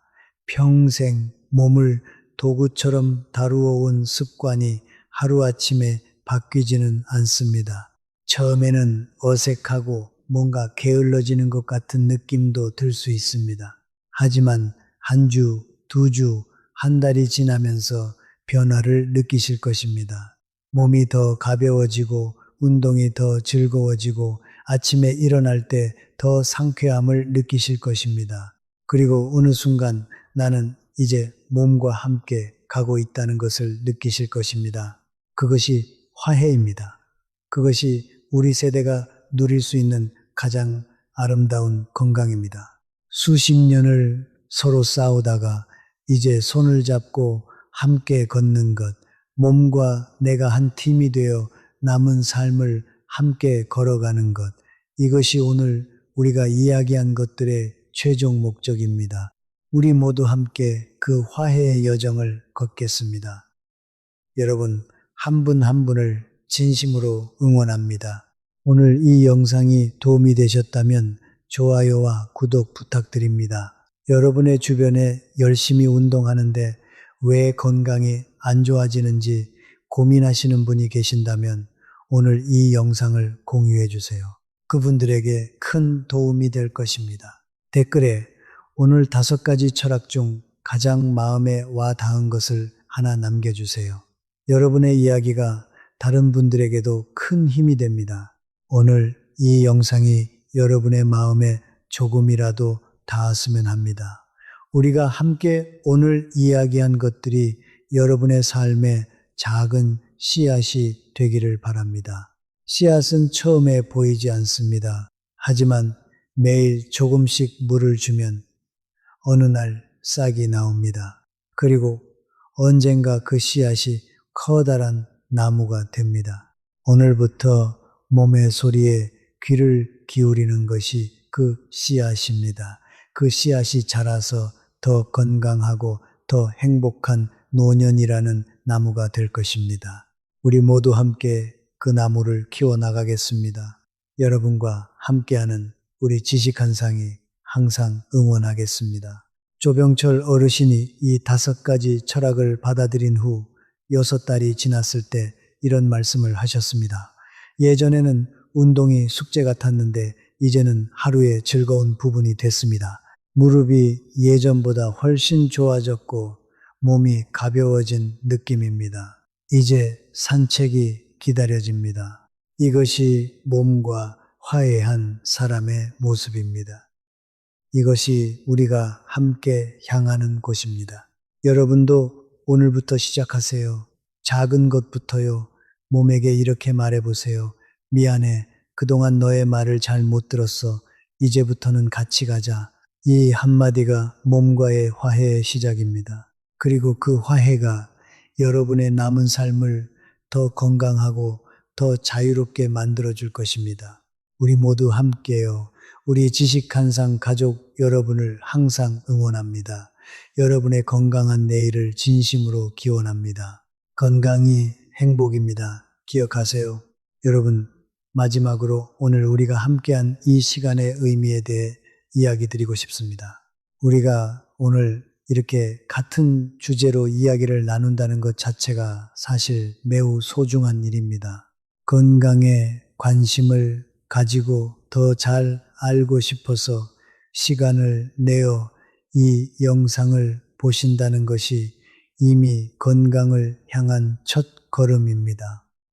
평생 몸을 도구처럼 다루어 온 습관이 하루아침에 바뀌지는 않습니다. 처음에는 어색하고 뭔가 게을러지는 것 같은 느낌도 들 수 있습니다. 하지만 한 주, 2주, 한 달이 지나면서 변화를 느끼실 것입니다. 몸이 더 가벼워지고 운동이 더 즐거워지고 아침에 일어날 때 더 상쾌함을 느끼실 것입니다. 그리고 어느 순간 나는 이제 몸과 함께 가고 있다는 것을 느끼실 것입니다. 그것이 화해입니다. 그것이 우리 세대가 누릴 수 있는 가장 아름다운 건강입니다. 수십 년을 서로 싸우다가 이제 손을 잡고 함께 걷는 것, 몸과 내가 한 팀이 되어 남은 삶을 함께 걸어가는 것, 이것이 오늘 우리가 이야기한 것들의 최종 목적입니다. 우리 모두 함께 그 화해의 여정을 걷겠습니다. 여러분, 한 분 한 분을 진심으로 응원합니다. 오늘 이 영상이 도움이 되셨다면 좋아요와 구독 부탁드립니다. 여러분의 주변에 열심히 운동하는데 왜 건강이 안 좋아지는지 고민하시는 분이 계신다면 오늘 이 영상을 공유해 주세요. 그분들에게 큰 도움이 될 것입니다. 댓글에 오늘 5가지 철학 중 가장 마음에 와 닿은 것을 하나 남겨주세요. 여러분의 이야기가 다른 분들에게도 큰 힘이 됩니다. 오늘 이 영상이 여러분의 마음에 조금이라도 닿았으면 합니다. 우리가 함께 오늘 이야기한 것들이 여러분의 삶에 작은 씨앗이 되기를 바랍니다. 씨앗은 처음에 보이지 않습니다. 하지만 매일 조금씩 물을 주면 어느 날 싹이 나옵니다. 그리고 언젠가 그 씨앗이 커다란 나무가 됩니다. 오늘부터 몸의 소리에 귀를 기울이는 것이 그 씨앗입니다. 그 씨앗이 자라서 더 건강하고 더 행복한 노년이라는 나무가 될 것입니다. 우리 모두 함께 그 나무를 키워나가겠습니다. 여러분과 함께하는 우리 지식한상이 항상 응원하겠습니다. 조병철 어르신이 이 5가지 철학을 받아들인 후 6달이 지났을 때 이런 말씀을 하셨습니다. 예전에는 운동이 숙제 같았는데 이제는 하루의 즐거운 부분이 됐습니다. 무릎이 예전보다 훨씬 좋아졌고 몸이 가벼워진 느낌입니다. 이제 산책이 기다려집니다. 이것이 몸과 화해한 사람의 모습입니다. 이것이 우리가 함께 향하는 곳입니다. 여러분도 오늘부터 시작하세요. 작은 것부터요. 몸에게 이렇게 말해보세요. 미안해. 그동안 너의 말을 잘 못 들었어. 이제부터는 같이 가자. 이 한마디가 몸과의 화해의 시작입니다. 그리고 그 화해가 여러분의 남은 삶을 더 건강하고 더 자유롭게 만들어줄 것입니다. 우리 모두 함께요. 우리 지식한상 가족 여러분을 항상 응원합니다. 여러분의 건강한 내일을 진심으로 기원합니다. 건강이 행복입니다. 기억하세요. 여러분, 마지막으로 오늘 우리가 함께한 이 시간의 의미에 대해 이야기 드리고 싶습니다. 우리가 오늘 이렇게 같은 주제로 이야기를 나눈다는 것 자체가 사실 매우 소중한 일입니다. 건강에 관심을 가지고 더 잘 알고 싶어서 시간을 내어 이 영상을 보신다는 것이 이미 건강을 향한 첫 걸음입니다.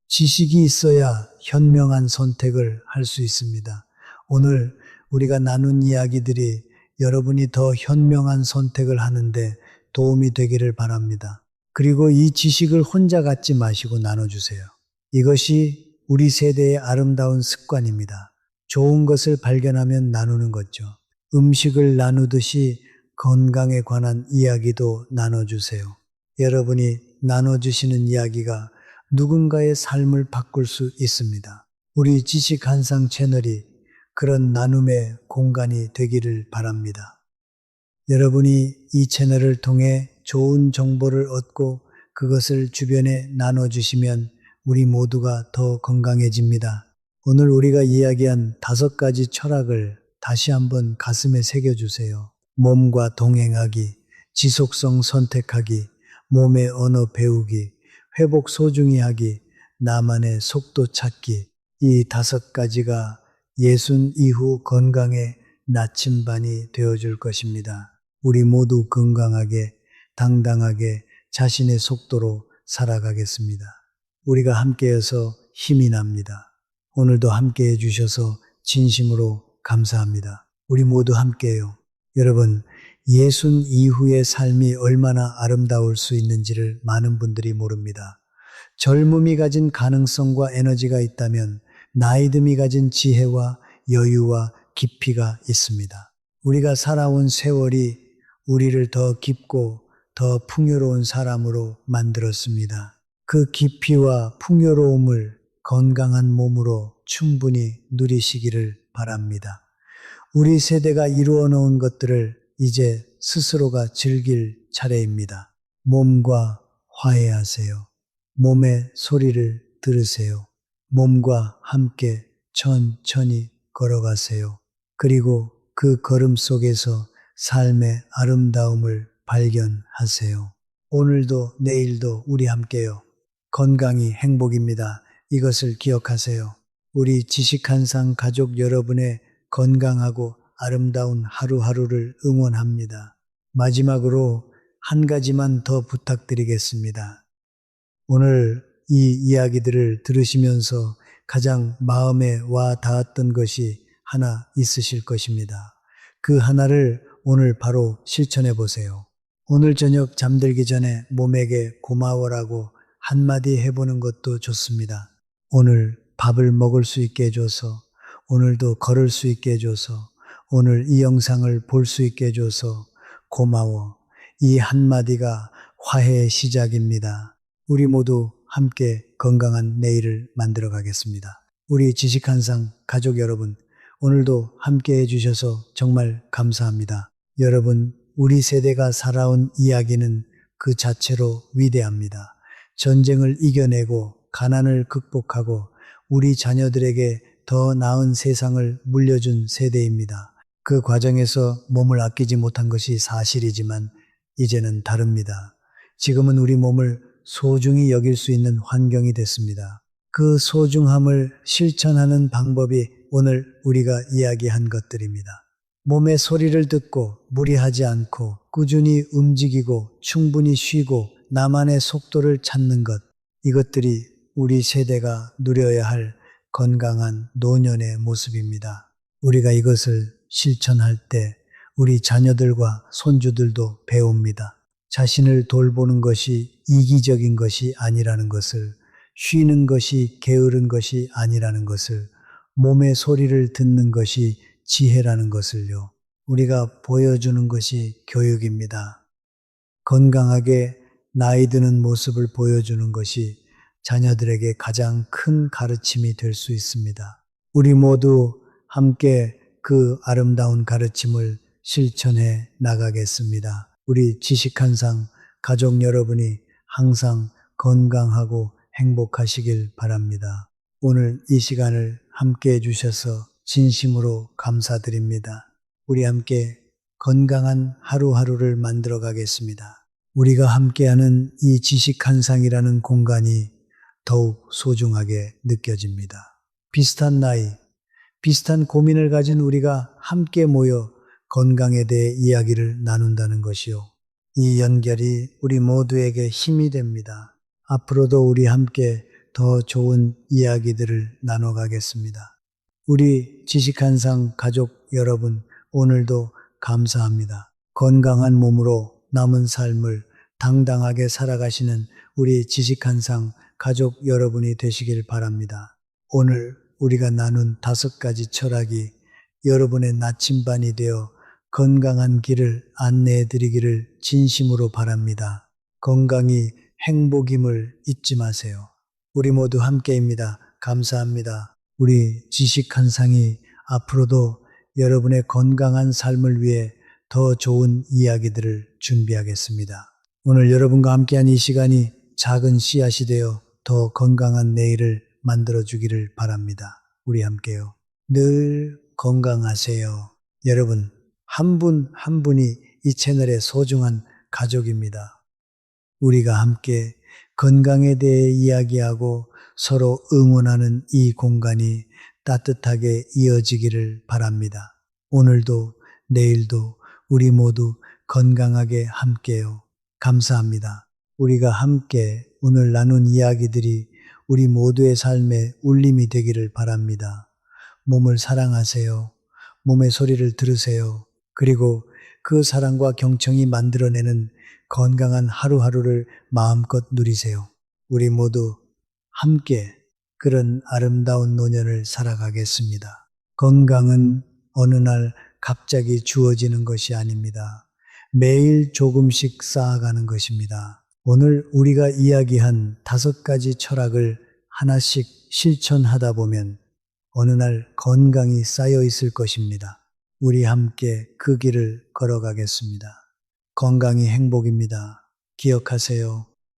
지식이 있어야 현명한 선택을 할 수 있습니다. 오늘 우리가 나눈 이야기들이 여러분이 더 현명한 선택을 하는데 도움이 되기를 바랍니다. 그리고 이 지식을 혼자 갖지 마시고 나눠주세요. 이것이 우리 세대의 아름다운 습관입니다. 좋은 것을 발견하면 나누는 거죠. 음식을 나누듯이 건강에 관한 이야기도 나눠주세요. 여러분이 나눠주시는 이야기가 누군가의 삶을 바꿀 수 있습니다. 우리 지식한상 채널이 그런 나눔의 공간이 되기를 바랍니다. 여러분이 이 채널을 통해 좋은 정보를 얻고 그것을 주변에 나눠주시면 우리 모두가 더 건강해집니다. 오늘 우리가 이야기한 5가지 철학을 다시 한번 가슴에 새겨주세요. 몸과 동행하기, 지속성 선택하기, 몸의 언어 배우기, 회복 소중히 하기, 나만의 속도 찾기. 이 5가지가 예순 이후 건강의 나침반이 되어줄 것입니다. 우리 모두 건강하게, 당당하게 자신의 속도로 살아가겠습니다. 우리가 함께해서 힘이 납니다. 오늘도 함께해 주셔서 진심으로 감사합니다. 우리 모두 함께해요. 여러분, 예순 이후의 삶이 얼마나 아름다울 수 있는지를 많은 분들이 모릅니다. 젊음이 가진 가능성과 에너지가 있다면 나이듦이 가진 지혜와 여유와 깊이가 있습니다. 우리가 살아온 세월이 우리를 더 깊고 더 풍요로운 사람으로 만들었습니다. 그 깊이와 풍요로움을 건강한 몸으로 충분히 누리시기를 바랍니다. 우리 세대가 이루어 놓은 것들을 이제 스스로가 즐길 차례입니다. 몸과 화해하세요. 몸의 소리를 들으세요. 몸과 함께 천천히 걸어가세요. 그리고 그 걸음 속에서 삶의 아름다움을 발견하세요. 오늘도 내일도 우리 함께요. 건강이 행복입니다. 이것을 기억하세요. 우리 지식한상 가족 여러분의 건강하고 아름다운 하루하루를 응원합니다. 마지막으로 한 가지만 더 부탁드리겠습니다. 오늘 이 이야기들을 들으시면서 가장 마음에 와 닿았던 것이 하나 있으실 것입니다. 그 하나를 오늘 바로 실천해 보세요. 오늘 저녁 잠들기 전에 몸에게 고마워라고 한마디 해보는 것도 좋습니다. 오늘 밥을 먹을 수 있게 해줘서, 오늘도 걸을 수 있게 해줘서, 오늘 이 영상을 볼 수 있게 해줘서 고마워. 이 한마디가 화해의 시작입니다. 우리 모두 함께 건강한 내일을 만들어 가겠습니다. 우리 지식한상 가족 여러분, 오늘도 함께 해주셔서 정말 감사합니다. 여러분, 우리 세대가 살아온 이야기는 그 자체로 위대합니다. 전쟁을 이겨내고 가난을 극복하고 우리 자녀들에게 더 나은 세상을 물려준 세대입니다. 그 과정에서 몸을 아끼지 못한 것이 사실이지만 이제는 다릅니다. 지금은 우리 몸을 소중히 여길 수 있는 환경이 됐습니다. 그 소중함을 실천하는 방법이 오늘 우리가 이야기한 것들입니다. 몸의 소리를 듣고 무리하지 않고 꾸준히 움직이고 충분히 쉬고 나만의 속도를 찾는 것, 이것들이 우리 세대가 누려야 할 건강한 노년의 모습입니다. 우리가 이것을 실천할 때 우리 자녀들과 손주들도 배웁니다. 자신을 돌보는 것이 이기적인 것이 아니라는 것을, 쉬는 것이 게으른 것이 아니라는 것을, 몸의 소리를 듣는 것이 지혜라는 것을요. 우리가 보여주는 것이 교육입니다. 건강하게 나이 드는 모습을 보여주는 것이 자녀들에게 가장 큰 가르침이 될 수 있습니다. 우리 모두 함께 그 아름다운 가르침을 실천해 나가겠습니다. 우리 지식한상 가족 여러분이 항상 건강하고 행복하시길 바랍니다. 오늘 이 시간을 함께 해주셔서 진심으로 감사드립니다. 우리 함께 건강한 하루하루를 만들어 가겠습니다. 우리가 함께하는 이 지식한상이라는 공간이 더욱 소중하게 느껴집니다. 비슷한 나이, 비슷한 고민을 가진 우리가 함께 모여 건강에 대해 이야기를 나눈다는 것이요. 이 연결이 우리 모두에게 힘이 됩니다. 앞으로도 우리 함께 더 좋은 이야기들을 나눠가겠습니다. 우리 지식한상 가족 여러분, 오늘도 감사합니다. 건강한 몸으로 남은 삶을 당당하게 살아가시는 우리 지식한상 가족 여러분이 되시길 바랍니다. 오늘 우리가 나눈 5가지 철학이 여러분의 나침반이 되어 건강한 길을 안내해 드리기를 진심으로 바랍니다. 건강이 행복임을 잊지 마세요. 우리 모두 함께입니다. 감사합니다. 우리 지식한상이 앞으로도 여러분의 건강한 삶을 위해 더 좋은 이야기들을 준비하겠습니다. 오늘 여러분과 함께한 이 시간이 작은 씨앗이 되어 더 건강한 내일을 만들어주기를 바랍니다. 우리 함께요. 늘 건강하세요. 여러분, 한 분 한 분이 이 채널의 소중한 가족입니다. 우리가 함께 건강에 대해 이야기하고 서로 응원하는 이 공간이 따뜻하게 이어지기를 바랍니다. 오늘도 내일도 우리 모두 건강하게 함께요. 감사합니다. 우리가 함께 오늘 나눈 이야기들이 우리 모두의 삶에 울림이 되기를 바랍니다. 몸을 사랑하세요. 몸의 소리를 들으세요. 그리고 그 사랑과 경청이 만들어내는 건강한 하루하루를 마음껏 누리세요. 우리 모두 함께 그런 아름다운 노년을 살아가겠습니다. 건강은 어느 날 갑자기 주어지는 것이 아닙니다. 매일 조금씩 쌓아가는 것입니다. 오늘 우리가 이야기한 5가지 철학을 하나씩 실천하다 보면 어느 날 건강이 쌓여 있을 것입니다. 우리 함께 그 길을 걸어가겠습니다. 건강이 행복입니다. 기억하세요.